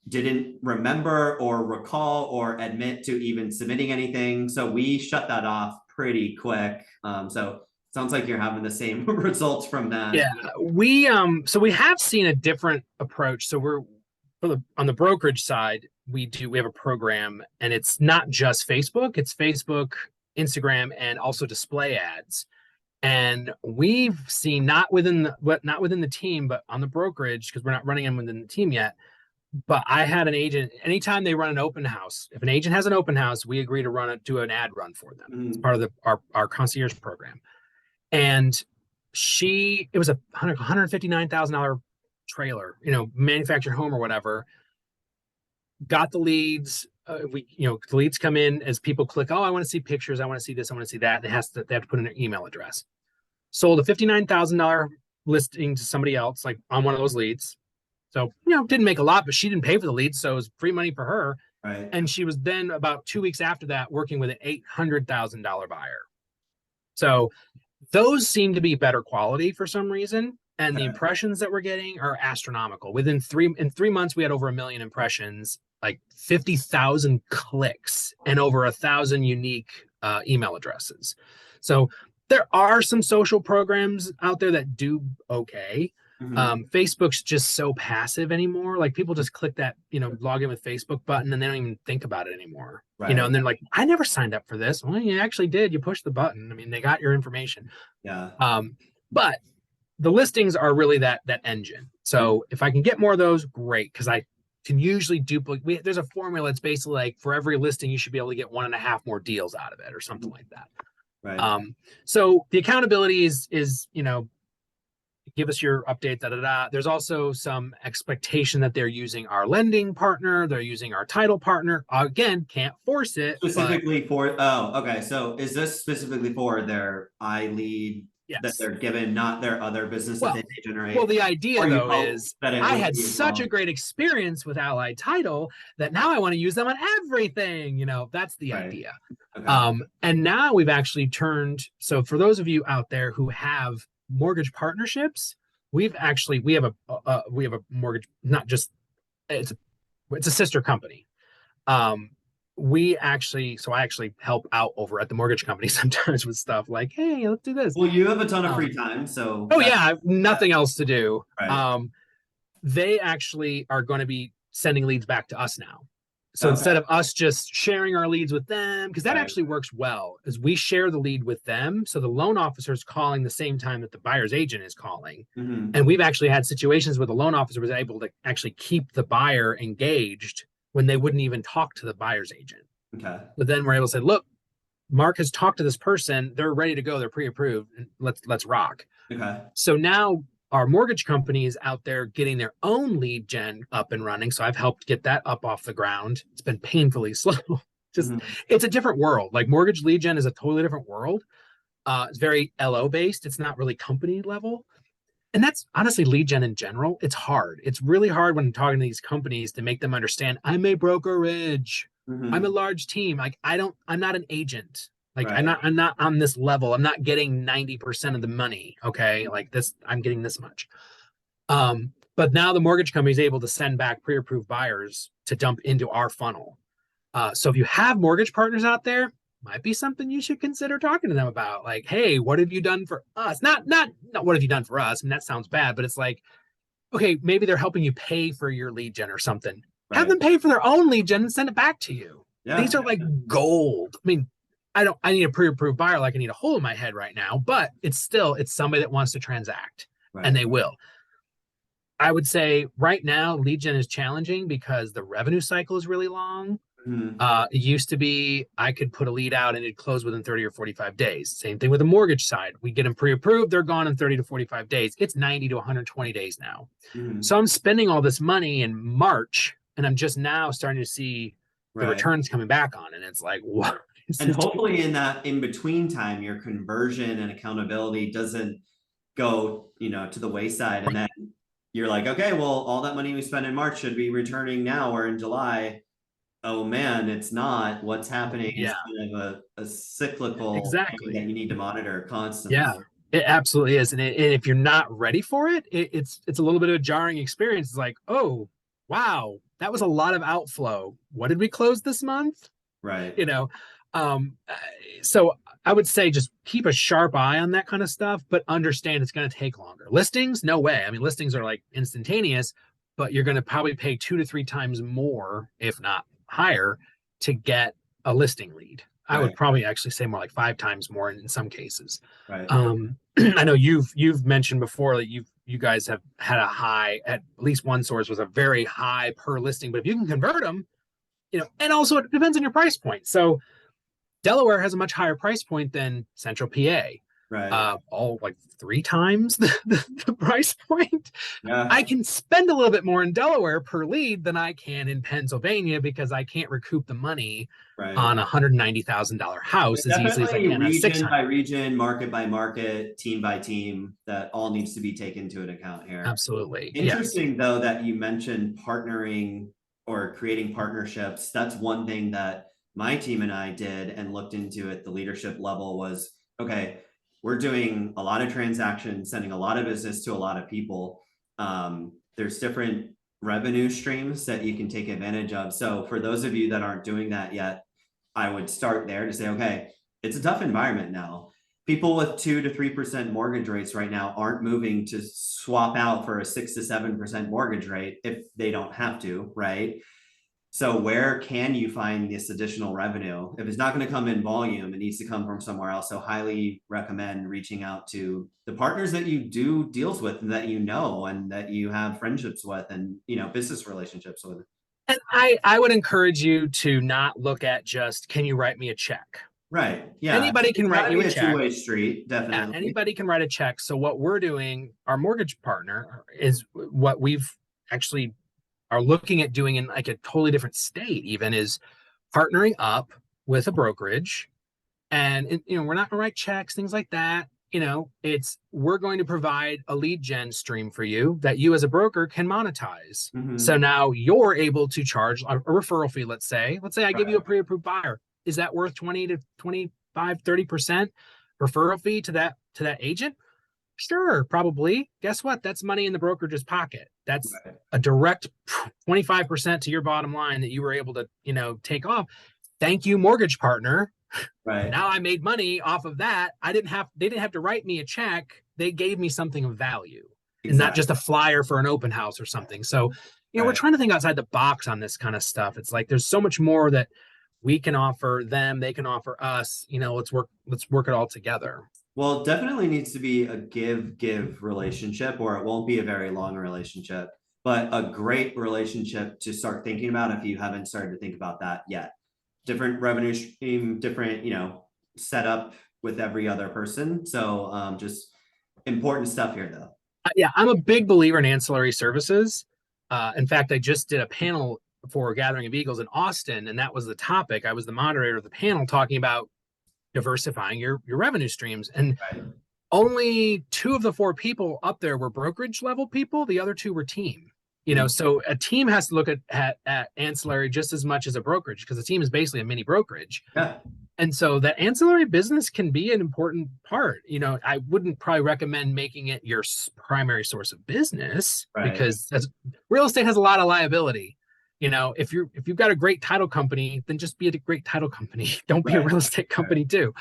didn't remember or recall or admit to even submitting anything. So we shut that off pretty quick. So sounds like you're having the same results from that. Yeah, we have seen a different approach. So we're on the brokerage side, we have a program, and it's not just Facebook, it's Facebook, Instagram, and also display ads. And we've seen not within the team, but on the brokerage, because we're not running them within the team yet. But I had an agent, anytime they run an open house, if an agent has an open house, we agree to do an ad run for them. It's part of our concierge program. And it was a $159,000 trailer, manufactured home or whatever. Got the leads. The leads come in as people click, oh, I want to see pictures. I want to see this. I want to see that. They have to put in their email address. Sold a $59,000 listing to somebody else, like on one of those leads. So, didn't make a lot, but she didn't pay for the leads. So it was free money for her. Right. And she was then about 2 weeks after that working with an $800,000 buyer. So those seem to be better quality for some reason. And the impressions that we're getting are astronomical. In 3 months, we had over 1 million impressions, like 50,000 clicks, and over 1,000 unique email addresses. So there are some social programs out there that do okay. Mm-hmm. Facebook's just so passive anymore. Like people just click that, log in with Facebook button, and they don't even think about it anymore. Right. And they're like, I never signed up for this. Well, you actually did. You pushed the button. I mean, they got your information. Yeah. But the listings are really that engine. So if I can get more of those, great, because I can usually duplicate. There's a formula. It's basically like for every listing, you should be able to get 1.5 more deals out of it, or something like that. Right. So the accountability is give us your update. There's also some expectation that they're using our lending partner. They're using our title partner. Again, can't force it. Specifically for, okay. So is this specifically for their iLead that Yes. they're given, not their other business that they Well, may generate? well, the idea Or you though hope is that it I would had be a such a phone. great experience with Allied Title that now I want to use them on everything. That's the Right. idea. Okay. And now we've actually turned. So for those of you out there who have mortgage partnerships, we have a mortgage, not just it's a sister company. Um, I actually help out over at the mortgage company sometimes with stuff like, hey, let's do this. Well, you have a ton of Um, free time, so oh that, yeah, yeah, nothing else to do. right. They actually are going to be sending leads back to us now. So Okay. instead of us just sharing our leads with them, because that Right. actually works well, is we share the lead with them. So the loan officer is calling the same time that the buyer's agent is calling. Mm-hmm. And we've actually had situations where the loan officer was able to actually keep the buyer engaged when they wouldn't even talk to the buyer's agent. Okay. But then we're able to say, look, Mark has talked to this person, they're ready to go, they're pre-approved, and let's rock. Okay. So now our mortgage company is out there getting their own lead gen up and running. So I've helped get that up off the ground. It's been painfully slow. Just Mm-hmm. it's a different world. Like mortgage lead gen is a totally different world. It's very LO based. It's not really company level. And that's honestly lead gen in general. It's hard. It's really hard when I'm talking to these companies to make them understand I'm a brokerage. I'm a Mm-hmm. large team. Like I'm not an agent. Like Right. I'm not on this level. I'm not getting 90% of the money. Okay. Like this, I'm getting this much. But now the mortgage company is able to send back pre-approved buyers to dump into our funnel. So if you have mortgage partners out there, might be something you should consider talking to them about. Like, hey, what have you done for us? Not what have you done for us? I mean, that sounds bad, but it's like, okay, maybe they're helping you pay for your lead gen or something. Have Right. them pay for their own lead gen and send it back to you. Yeah. These are like gold. I mean, I need a pre-approved buyer like I need a hole in my head right now, but it's somebody that wants to transact and Right. they will. I would say right now lead gen is challenging because the revenue cycle is really long. Mm-hmm. It used to be I could put a lead out and it'd close within 30 or 45 days. Same thing with the mortgage side. We get them pre-approved, they're gone in 30 to 45 days. It's 90 to 120 days now. Mm-hmm. So I'm spending all this money in March and I'm just now starting to see the Right. returns coming back on. And it's like, what? And hopefully in that in between time, your conversion and accountability doesn't go, to the wayside. And then you're like, okay, well, all that money we spent in March should be returning now or in July. Oh man, it's not. What's happening is Yeah, kind of a cyclical thing that exactly. you need to monitor constantly. Yeah, it absolutely is. And if you're not ready for it, it's a little bit of a jarring experience. It's like, oh, wow, that was a lot of outflow. What did we close this month? Right. You know, um, uh, so I would say just keep a sharp eye on that kind of stuff, but understand it's going to take longer. Listings, no way. I mean, listings are like instantaneous, but you're going to probably pay 2 to 3 times more, if not higher, to get a listing lead. I would Right. probably actually say more like 5 times more in some cases. Right. I know you've mentioned before that you guys have had a high, at least one source was a very high per listing, but if you can convert them, and also it depends on your price point. So Delaware has a much higher price point than Central PA. Right. All like 3 times the price point. Yeah. I can spend a little bit more in Delaware per lead than I can in Pennsylvania because I can't recoup the money Right. on $190,000 house as easily as I Definitely can on a region by 600. region, market by market, team by team, that all needs to be taken into an account here. Absolutely. Yes. Interesting though that you mentioned partnering or creating partnerships. That's one thing that my team and I did and looked into at the leadership level was, okay, we're doing a lot of transactions, sending a lot of business to a lot of people. There's different revenue streams that you can take advantage of. So for those of you that aren't doing that yet, I would start there to say, okay, it's a tough environment now. People with 2 to 3% mortgage rates right now aren't moving to swap out for a 6 to 7% mortgage rate if they don't have to, right? So where can you find this additional revenue? If it's not going to come in volume, it needs to come from somewhere else. So highly recommend reaching out to the partners that you do deals with and that and that you have friendships with and business relationships with. And I would encourage you to not look at just, can you write me a check? Right. Yeah. Anybody can It's got write to you be a a check. two-way street, Yeah, definitely. anybody can write a check. So what we're doing, our mortgage partner is what we've actually are looking at doing in like a totally different state, even is partnering up with a brokerage. And we're not gonna write checks, things like that. it's we're going to provide a lead gen stream for you that you as a broker can monetize. So Mhm. now you're able to charge a referral fee. Let's say I give you a Right. pre-approved buyer. Is that worth 20 to 25, 30% referral fee to that agent? Sure, probably. Guess what? That's money in the brokerage's pocket. That's Right. a direct 25% to your bottom line that you were able to, take off. Thank you, mortgage partner. Right. Now I made money off of that. They didn't have to write me a check. They gave me something of value and not just Exactly. a flyer for an open house or something. So, we're Right. trying to think outside the box on this kind of stuff. It's like there's so much more that we can offer them, they can offer us. Let's work it all together. Well, it definitely needs to be a give relationship, or it won't be a very long relationship, but a great relationship to start thinking about if you haven't started to think about that yet. Different revenue stream, different, setup with every other person. So just important stuff here though. Yeah, I'm a big believer in ancillary services. In fact, I just did a panel for Gathering of Eagles in Austin, and that was the topic. I was the moderator of the panel talking about diversifying your revenue streams. And Right. only two of the four people up there were brokerage level people. The other two were team. Mm. So a team has to look at ancillary just as much as a brokerage because a team is basically a mini brokerage. Yeah. And so that ancillary business can be an important part. I wouldn't probably recommend making it your primary source of business Right. because real estate has a lot of liability. If you've got a great title company, then just be a great title company. Don't be a Right. real estate Right. company too.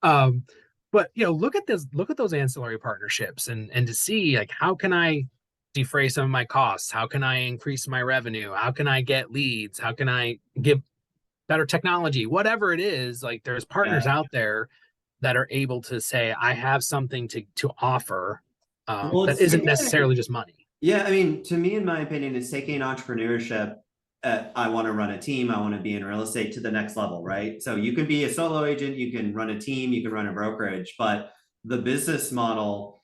Um, but look at those ancillary partnerships and to see like how can I defray some of my costs? How can I increase my revenue? How can I get leads? How can I give better technology? Whatever it is, like there's Yeah. partners out there that are able to say, I have something to offer Well, that it's isn't taking, necessarily just money. yeah, I mean, to me, in my opinion, it's taking entrepreneurship. I want to run a team. I want to be in real estate to the next level, right? So you can be a solo agent, you can run a team, you can run a brokerage, but the business model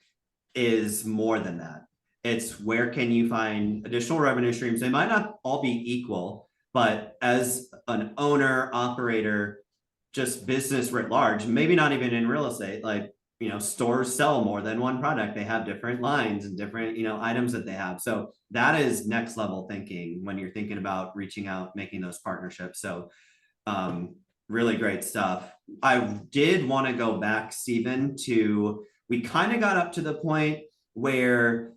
is more than that. It's where can you find additional revenue streams? They might not all be equal, but as an owner, operator, just business writ large, maybe not even in real estate, like, stores sell more than one product. They have different lines and different, items that they have. So that is next level thinking when you're thinking about reaching out, making those partnerships. So really great stuff. I did want to go back, Stephen, to we kind of got up to the point where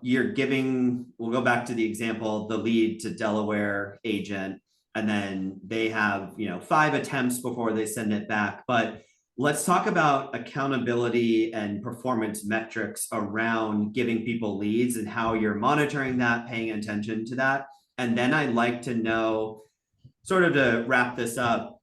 you're giving, we'll go back to the example, the lead to Delaware agent, and then they have 5 attempts before they send it back. But let's talk about accountability and performance metrics around giving people leads and how you're monitoring that, paying attention to that. And then I'd like to know, sort of to wrap this up,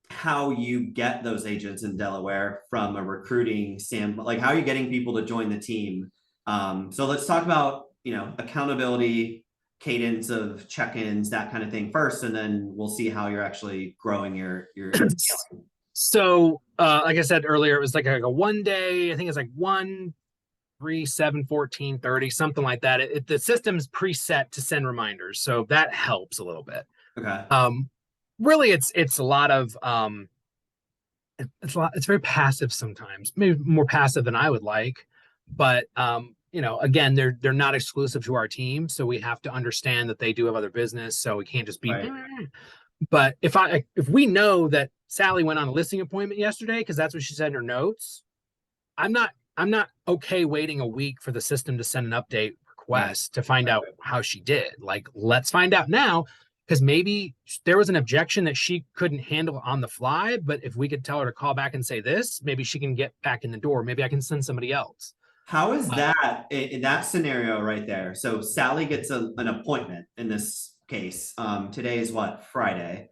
how you get those agents in Delaware from a recruiting standpoint, like how are you getting people to join the team? So let's talk about, accountability, cadence of check-ins, that kind of thing first, and then we'll see how you're actually growing your scaling. So like I said earlier, it was like a 1 day, I think it's like 1, 3, 7, 14, 30, something like that. The system's preset to send reminders, so that helps a little bit. Okay. Really, it's a lot of it's very passive sometimes, maybe more passive than I would like, but again, they're not exclusive to our team, so we have to understand that they do have other business, so we can't just be. Right. But if we know that Sally went on a listing appointment yesterday because that's what she said in her notes, I'm not okay waiting a week for the system to send an update Right. request to find out how she did. Like, let's find out now because maybe there was an objection that she couldn't handle on the fly. But if we could tell her to call back and say this, maybe she can get back in the door. Maybe I can send somebody else. How is that in that scenario right there? So Sally gets an appointment in this case. Today is what, Friday?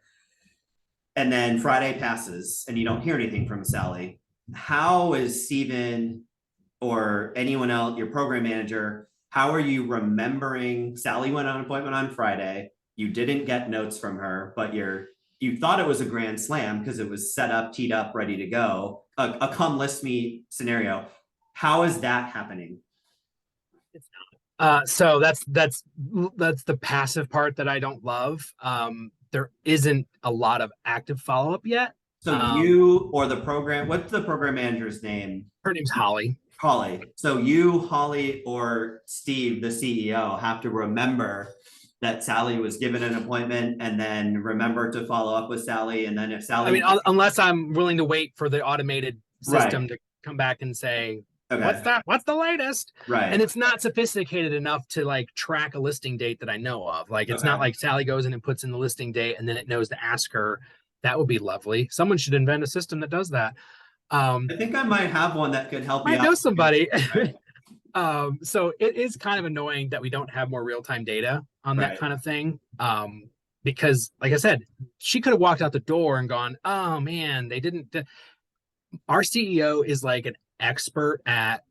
And then Friday passes and you don't hear anything from Sally. How is Steven or anyone else, your program manager, how are you remembering Sally went on an appointment on Friday? You didn't get notes from her, but you thought it was a grand slam because it was set up, teed up, ready to go. A come list me scenario. How is that happening? So that's the passive part that I don't love. There isn't a lot of active follow-up yet. So you or the program, what's the program manager's name? Her name's Holly. Holly. So you, Holly, or Steve, the CEO, have to remember that Sally was given an appointment and then remember to follow up with Sally. And then if I mean, Sally, unless I'm willing to wait for the automated system right. to come back and say, what's Okay. that? What's the latest? And Right. it's not sophisticated enough to like track a listing date that I know of. Like it's not Okay. like Sally goes in and puts in the listing date and then it knows to ask her. That would be lovely. Someone should invent a system that does that. I think I might have one that could help you Might out. know somebody. Right. So it is kind of annoying that we don't have more real-time data on that Right. kind of thing. Because like I said, she could have walked out the door and gone, oh man, they didn't. Our CEO is like an expert at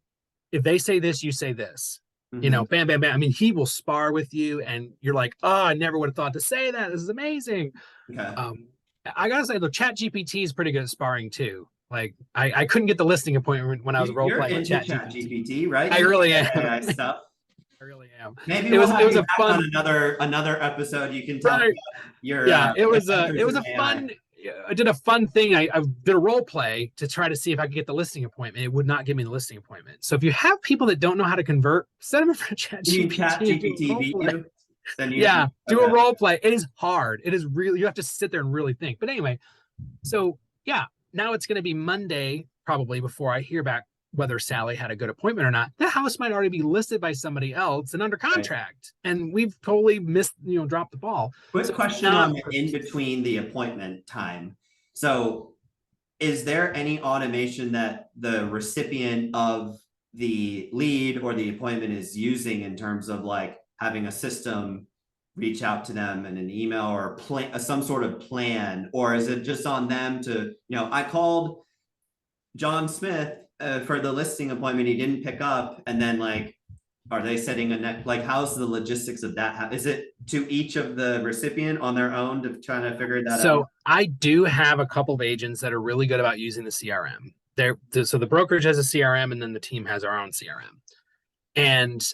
if they say this, you say this. Mm-hmm. Bam, bam, bam. I mean, he will spar with you, and you're like, oh, I never would have thought to say that. This is amazing. Okay. I gotta say, the Chat GPT is pretty good at sparring too. Like, I couldn't get the listing appointment when I was role You're playing with into Chat Chat GPT. GPT, right? I You really like am. AI stuff. I really am. Maybe It we'll was have it was you a back on fun another episode. You can talk right. about your Yeah, it was adventures a in AI. fun. I did a fun thing. I did a role play to try to see if I could get the listing appointment. It would not give me the listing appointment. So if you have people that don't know how to convert, send them in front of Chat You mean Chat GPT and do a GPT role beat play. you? Then Yeah, do a okay. role play. It is hard. It is really, you have to sit there and really think. But anyway, so yeah, now it's going to be Monday probably before I hear back whether Sally had a good appointment or not. The house might already be listed by somebody else and under Right. contract, and we've totally missed, dropped the ball. Quick So it's question not on the in between the appointment time. So, is there any automation that the recipient of the lead or the appointment is using in terms of like having a system reach out to them in an email or plan some sort of plan, or is it just on them to, I called John Smith for the listing appointment, he didn't pick up, and then like, are they setting a net? Like, how's the logistics of that? Is it to each of the recipient on their own to try to figure that out? So I do have a couple of agents that are really good about using the CRM. So the brokerage has a CRM, and then the team has our own CRM. And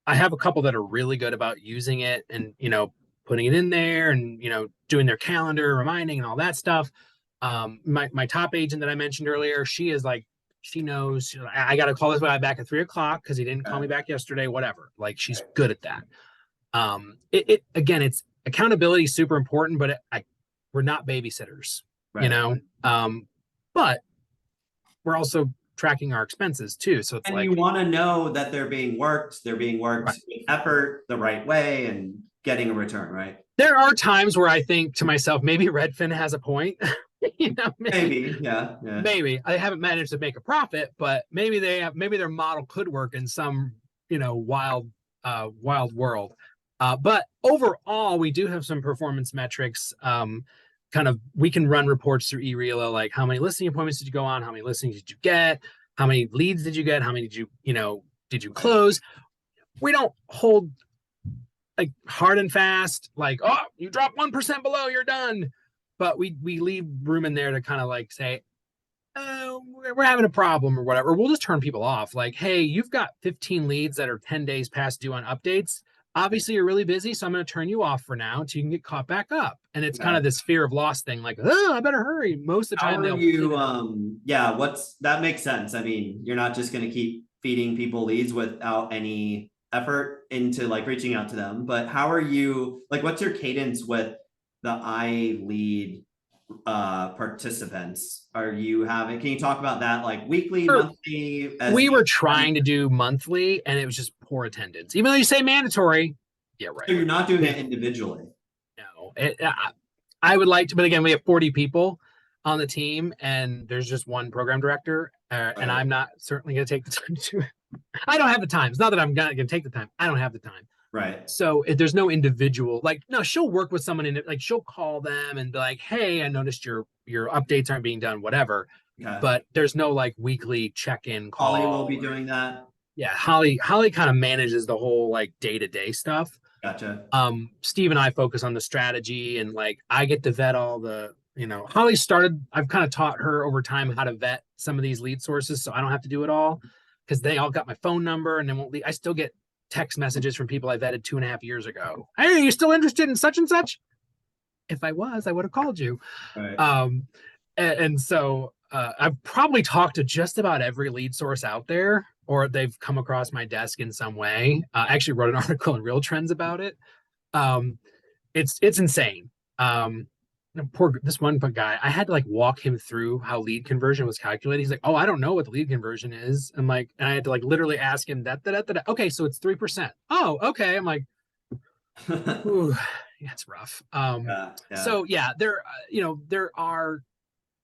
I have a couple that are really good about using it and putting it in there and doing their calendar, reminding, and all that stuff. My top agent that I mentioned earlier, she is like, she knows I got to call this guy back at 3:00 because he didn't call me back yesterday. Whatever. Like she's good at that. It again, it's accountability is super important, but we're not babysitters, Right. But we're also tracking our expenses too. So it's And like you want to know that they're being worked right. with effort the right way and getting a return, right? There are times where I think to myself, maybe Redfin has a point. Maybe, yeah. Maybe I haven't managed to make a profit, but maybe maybe their model could work in some wild world. But overall, we do have some performance metrics. Kind of, we can run reports through eReala, like how many listing appointments did you go on, how many listings did you get, how many leads did you get, how many did you close. We don't hold like hard and fast, like, oh, you drop 1% below, you're done. But we leave room in there to kind of like say, oh, we're having a problem or whatever. We'll just turn people off. Like, hey, you've got 15 leads that are 10 days past due on updates. Obviously, you're really busy, so I'm going to turn you off for now until you can get caught back up. And it's kind of this fear of loss thing, like, oh, I better hurry. Most of the time, How are you? Yeah, that makes sense. I mean, you're not just going to keep feeding people leads without any effort into like reaching out to them. But how are you? Like, what's your cadence with the iLead participants? Are you having? Can you talk about that? Like weekly, monthly? We were trying to do monthly, and it was just poor attendance. Even though you say mandatory, yeah, right. So you're not doing it individually. No, I would like to, but again, we have 40 people on the team, and there's just one program director, and I'm not certainly going to take the time to do it. I don't have the time. It's not that I'm going to take the time. I don't have the time. Right. So there's no individual, like, no, she'll work with someone in it. Like she'll call them and be like, hey, I noticed your updates aren't being done, whatever. Okay. But there's no like weekly check-in call. Holly will be doing that. Yeah. Holly kind of manages the whole like day-to-day stuff. Gotcha. Steve and I focus on the strategy, and like I get to vet all the, Holly started, I've kind of taught her over time how to vet some of these lead sources. So I don't have to do it all because they all got my phone number and they won't leave. I still get text messages from people I vetted 2.5 years ago. Hey, are you still interested in such and such? if I was, I would have called you. Right. And so I've probably talked to just about every lead source out there, or they've come across my desk in some way. I actually wrote an article in Real Trends about it. Um, it's insane. Poor this one guy, I had to like walk him through how lead conversion was calculated. He's like, "Oh, I don't know what the lead conversion is." I'm like, and I had to like literally ask him that. Okay, so it's 3%. Oh, okay. I'm like, ooh, yeah, it's rough. Yeah, yeah. So yeah, there are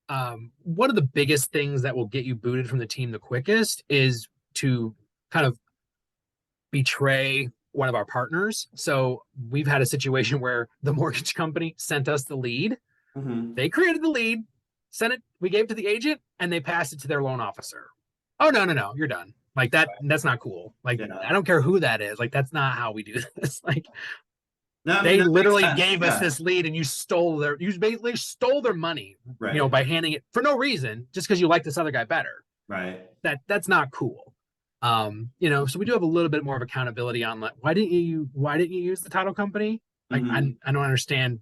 one of the biggest things that will get you booted from the team the quickest is to kind of betray one of our partners. So we've had a situation where the mortgage company sent us the lead. Hmm. They created the lead, sent it, we gave it to the agent, and they passed it to their loan officer. Oh no, you're done. Like that's not cool. Like Yeah. I don't care who that is. Like that's not how we do this. Like No, I mean, they that makes literally sense. gave us Yeah. this lead and you basically stole their money, Right. by handing it for no reason, just because you like this other guy better. Right. That's not cool. So we do have a little bit more of accountability on like why didn't you use the title company? Like Hmm. I don't understand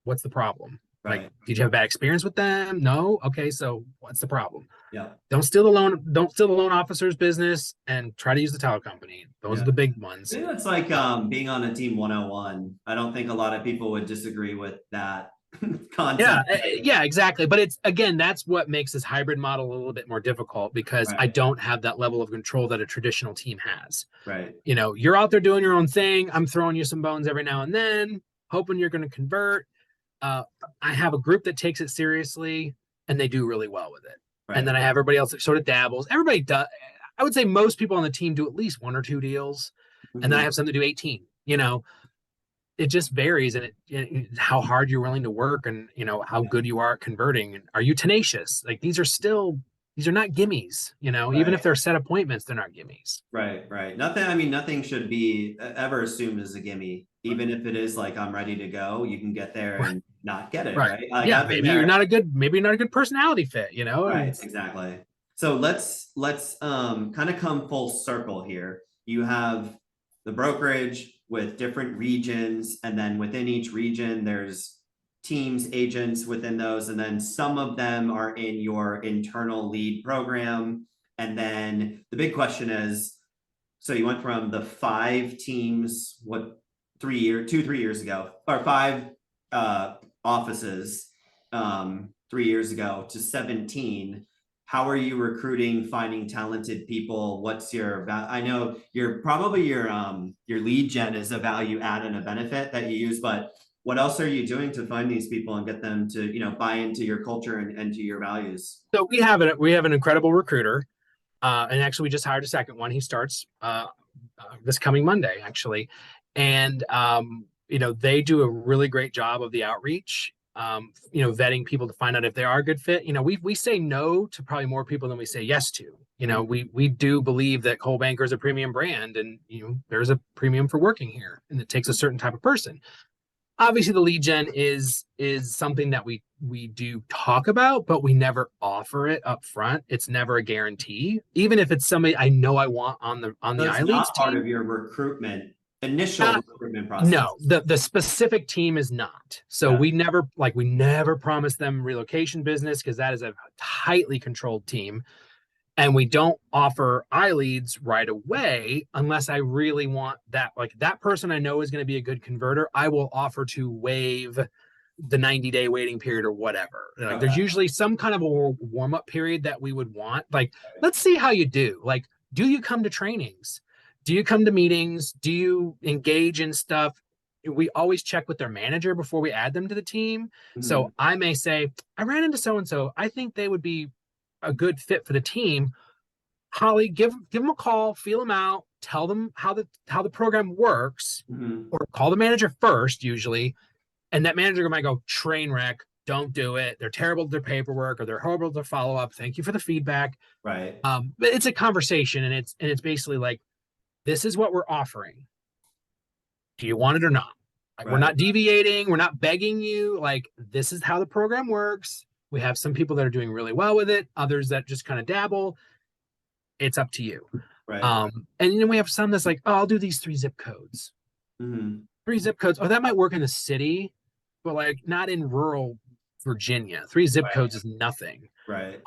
what's the problem. Like, Right. did you have a bad experience with them? No. Okay, so what's the problem? Yeah. Don't steal the loan officer's business and try to use the title company. Those are Yeah. the big I ones. think that's like being on a team 101. I don't think a lot of people would disagree with that Yeah, concept. Right. yeah, exactly. But it's again, that's what makes this hybrid model a little bit more difficult because I Right. don't have that level of control that a traditional team has. Right. You're out there doing your own thing. I'm throwing you some bones every now and then, hoping you're going to convert. Uh, I have a group that takes it seriously and they do really well with it. And Right. then I have everybody else that sort of dabbles. Everybody does. I would say most people on the team do at least one or two deals. And then I Hmm. have some that do 18. It just varies and how hard you're willing to work and how Yeah. good you are at converting. And are you tenacious? Like these are not gimmies, even Right. if they're set appointments, they're not gimmies. Right. Right. Nothing. I mean, nothing should be ever assumed as a gimme. Even if it is like I'm ready to go, you can get there Right. and not get it. Right. Right. Like Yeah. I've been there. Maybe you're not a good personality fit. And Right, exactly. So let's kind of come full circle here. You have the brokerage with different regions, and then within each region, there's teams, agents within those, and then some of them are in your internal lead program. And then the big question is, so you went from the 5 teams, what 3 years ago, or 5 offices 3 years ago to 17. How are you recruiting, finding talented people? What's your I know your lead gen is a value add and a benefit that you use, but what else are you doing to find these people and get them to, buy into your culture and to your values? so we have an incredible recruiter. And actually, we just hired a second one. He starts this coming Monday, actually. And they do a really great job of the outreach. Vetting people to find out if they are a good fit. We say no to probably more people than we say yes to. Mhm. We do believe that Coldwell Banker is a premium brand, and there's a premium for working here, and it takes a certain type of person. Obviously, the lead gen is something that we do talk about, but we never offer it up front. It's never a guarantee, even if it's somebody I know I want on the So it's iLeads not part team. of your initial Uh, recruitment no, process. the specific team is not. So Yeah. we never promise them relocation business because that is a tightly controlled team. And we don't offer iLeads right away unless I really want that. Like that person I know is going to be a good converter. I will offer to waive the 90-day waiting period or whatever. Like there's Okay. usually some kind of a warm up period that we would want. Like, let's see how you do. Like, do you come to trainings? Do you come to meetings? Do you engage in stuff? We always check with their manager before we add them to the team. Mhm. So I may say, I ran into so and so. I think they would be a good fit for the team. Holly, give them a call, feel them out, tell them how the program works, Mhm. or call the manager first, usually, and that manager might go train wreck. Don't do it. They're terrible at their paperwork or they're horrible at their follow up. Thank you for the feedback. Right. But it's a conversation, and it's basically like this is what we're offering. Do you want it or not? Like we're Right. not deviating. We're not begging you. Like this is how the program works. We have some people that are doing really well with it. Others that just kind of dabble. It's up to you. Right. And then we have some that's like, oh, I'll do these 3 zip codes. Mhm. 3 zip codes. Oh, that might work in the city, but like not in rural Virginia. 3 zip Right. codes is nothing. Right.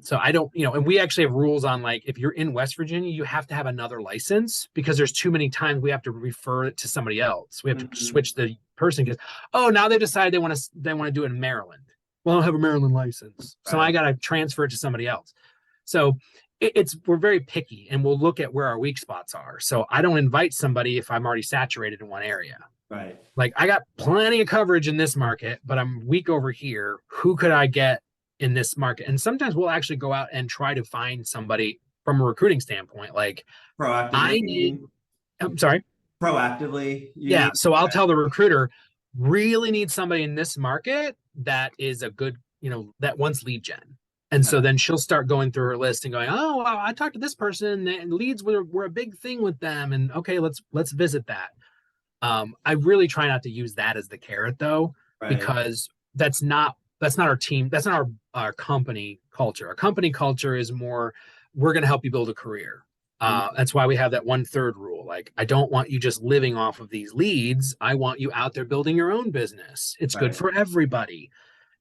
So I don't, and we actually have rules on like if you're in West Virginia, you have to have another license because there's too many times we have to refer it to somebody else. We have to Mhm. switch the person because now they decide they want to do it in Maryland. Well, I don't have a Maryland license, so I Right. got to transfer it to somebody else. So we're very picky and we'll look at where our weak spots are. So I don't invite somebody if I'm already saturated in one area. Right. Like I got plenty of coverage in this market, but I'm weak over here. Who could I get in this market? And sometimes we'll actually go out and try to find somebody from a recruiting standpoint. Like Proactively, I need, I'm sorry. proactively, you Yeah. mean? So I'll tell the recruiter, really need somebody in this market that is a good, that wants lead gen. And so then she'll start going through her list and going, oh, wow, I talked to this person and leads were a big thing with them. And okay, let's visit that. I really try not to use that as the carrot though, Right. because that's not our team, that's not our company culture. Our company culture is more, we're going to help you build a career. Mhm. That's why we have that 1/3 rule. Like, I don't want you just living off of these leads. I want you out there building your own business. It's good Right. for everybody.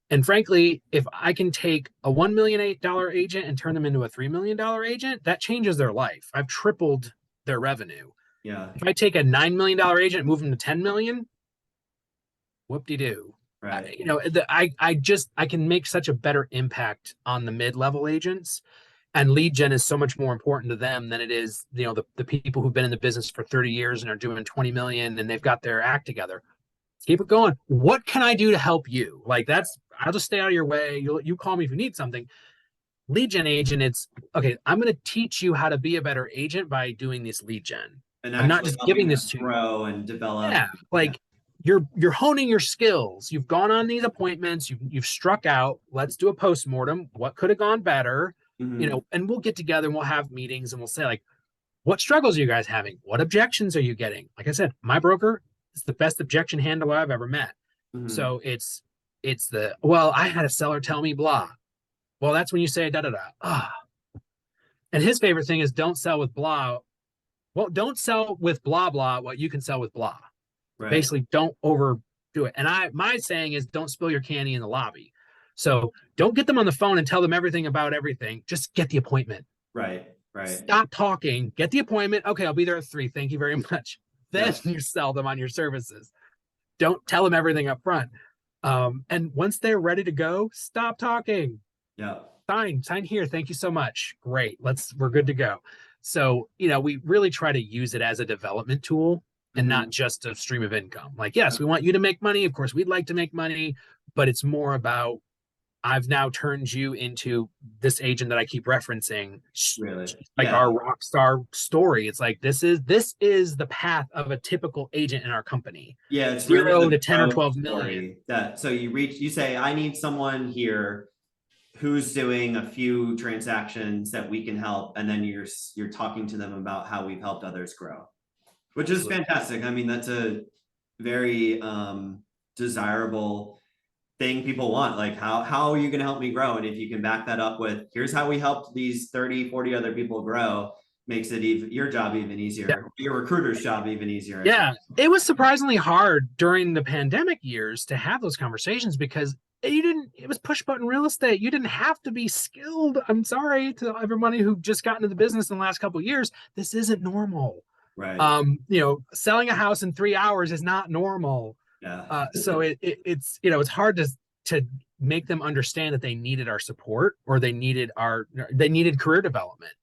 And frankly, if I can take a $1 million agent and turn them into a $3 million agent, that changes their life. I've tripled their revenue. Yeah. If I take a $9 million agent and move them to 10 million, whoop-de-doo. Right. I can make such a better impact on the mid-level agents, and lead gen is so much more important to them than it is, the people who've been in the business for 30 years and are doing 20 million and they've got their act together. Keep it going. What can I do to help you? Like I'll just stay out of your way. You call me if you need something. Lead gen agent, it's okay. I'm going to teach you how to be a better agent by doing this lead gen. And I'm not actually just helping giving them this to you. grow and develop. Yeah, Yeah. like you're honing your skills. You've gone on these appointments. You've struck out. Let's do a postmortem. What could have gone better? Mhm. And we'll get together and we'll have meetings and we'll say like, what struggles are you guys having? What objections are you getting? Like I said, my broker is the best objection handler I've ever met. Mhm. So it's the, well, I had a seller tell me blah. Well, that's when you say da da da. Ah. And his favorite thing is don't sell with blah. Well, don't sell with blah blah what you can sell with blah. Right. Basically, don't overdo it. And my saying is don't spill your candy in the lobby. So don't get them on the phone and tell them everything about everything. Just get the appointment. Right. Right. Stop talking. Get the appointment. Okay, I'll be there at 3. Thank you very much. Then Yep. you sell them on your services. Don't tell them everything up front. And once they're ready to go, stop talking. Yep. Sign here. Thank you so much. Great. We're good to go. So, we really try to use it as a development tool and not Mhm. just a stream of income. Like, yes, we want you to make money. Of course, we'd like to make money, but it's more about I've now turned you into this agent that I keep referencing, Really. like Yeah. our rock star story. It's like this is the path of a typical agent in our company. Yeah. It's really 0 the to 10 or growth 12 million. story that so you say, I need someone here who's doing a few transactions that we can help, and then you're talking to them about how we've helped others grow, which is Absolutely. fantastic. I mean, that's a very desirable thing people want. Like, how are you going to help me grow? And if you can back that up with, here's how we helped these 30, 40 other people grow, makes it even your job even Yeah. easier, your recruiter's job even easier. Yeah, it was surprisingly hard during the pandemic years to have those conversations because it was push button real estate. You didn't have to be skilled. I'm sorry to everybody who just got into the business in the last couple of years. This isn't normal. Right. Selling a house in 3 hours is not normal. Yeah. So it's hard to make them understand that they needed our support or they needed career development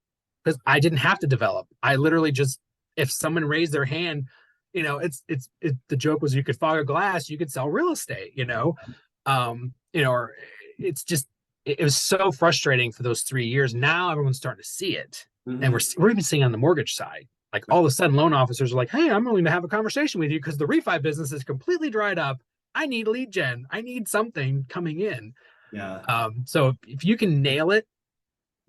because I didn't have to develop. I literally just, if someone raised their hand, the joke was you could fog a glass, you could sell real estate, or it's just, it was so frustrating for those 3 years. Now everyone's starting to see it. And Mhm. we're even seeing on the mortgage side, like all of a sudden loan officers are like, hey, I'm willing to have a conversation with you because the refi business is completely dried up. I need lead gen. I need something coming in. Yeah. So if you can nail it,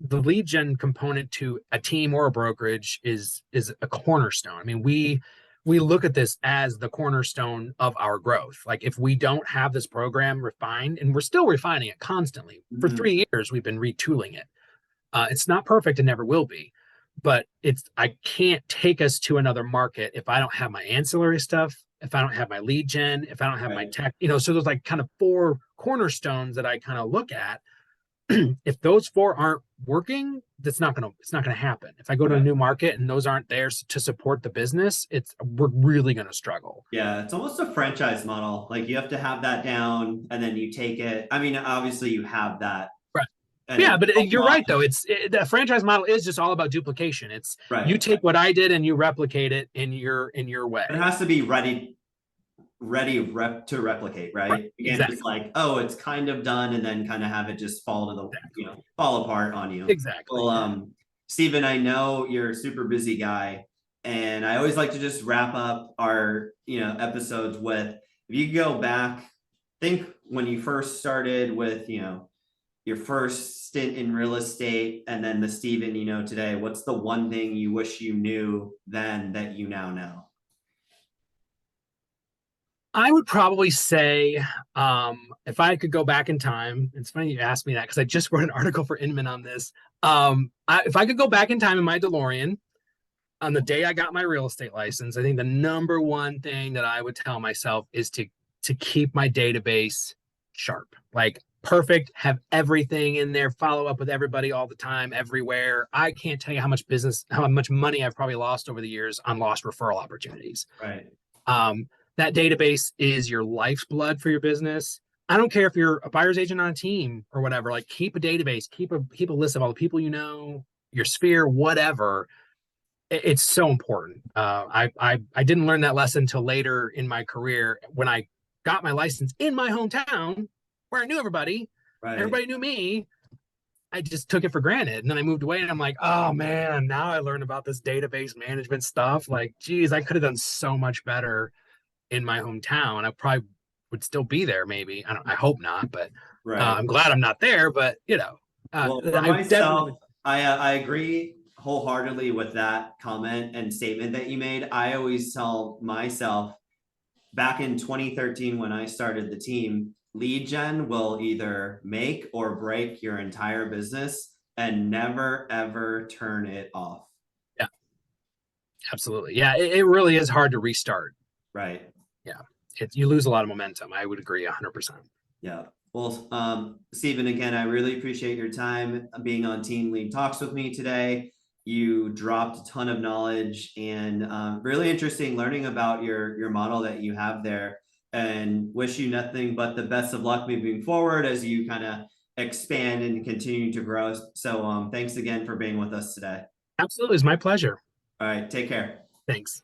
the lead gen component to a team or a brokerage is a cornerstone. I mean, we look at this as the cornerstone of our growth. Like if we don't have this program refined, and we're still refining it constantly. For Mhm. 3 years, we've been retooling it. It's not perfect and never will be, but I can't take us to another market if I don't have my ancillary stuff if I don't have my lead gen, if I don't have my Right. tech, so there's like kind of 4 cornerstones that I kind of look at. If those 4 aren't working, it's not gonna happen. If I go to a Right. new market and those aren't there to support the business, we're really gonna struggle. Yeah, it's almost a franchise model. Like you have to have that down and then you take it. I mean, obviously you have that Right. and Yeah, it's but a you're lot. right though. The franchise model is just all about duplication. It's you Right. take what I did and you replicate it in your But it way. has to be ready to replicate, Right. right? You can't just Exactly. like, oh, it's kind of done and then kind of have it just Exactly. fall apart on you. Exactly. Well, Stephen, I know you're a super busy guy, and I always like to just wrap up our, episodes with if you could go back, think when you first started with, your first stint in real estate and then the Stephen you know today, what's the one thing you wish you knew then that you now know? I would probably say, if I could go back in time, it's funny you asked me that because I just wrote an article for Inman on this. If I could go back in time in my DeLorean on the day I got my real estate license, I think the number one thing that I would tell myself is to keep my database sharp, like perfect, have everything in there, follow up with everybody all the time, everywhere. I can't tell you how much money I've probably lost over the years on lost referral opportunities. Right. That database is your lifeblood for your business. I don't care if you're a buyer's agent on a team or whatever, like keep a database, keep a list of all the people your sphere, whatever. It's so important. I didn't learn that lesson until later in my career when I got my license in my hometown where I knew everybody. Right. Everybody knew me. I just took it for granted. And then I moved away and I'm like, oh man, now I learned about this database management stuff. Like, geez, I could have done so much better in my hometown. I probably would still be there. Maybe I hope not, but Right. I'm glad I'm not there. But Well, for I myself, definitely. I agree wholeheartedly with that comment and statement that you made. I always tell myself back in 2013 when I started the team, lead gen will either make or break your entire business and never ever turn it off. Yeah, absolutely. Yeah, it really is hard to restart. Right. Yeah, you lose a lot of momentum. I would agree 100%. Yeah. Well, Stephen, again, I really appreciate your time being on Team Lead Talks with me today. You dropped a ton of knowledge and really interesting learning about your model that you have there. And wish you nothing but the best of luck moving forward as you kind of expand and continue to grow. So, thanks again for being with us today. Absolutely, it's my pleasure. All right, take care. Thanks.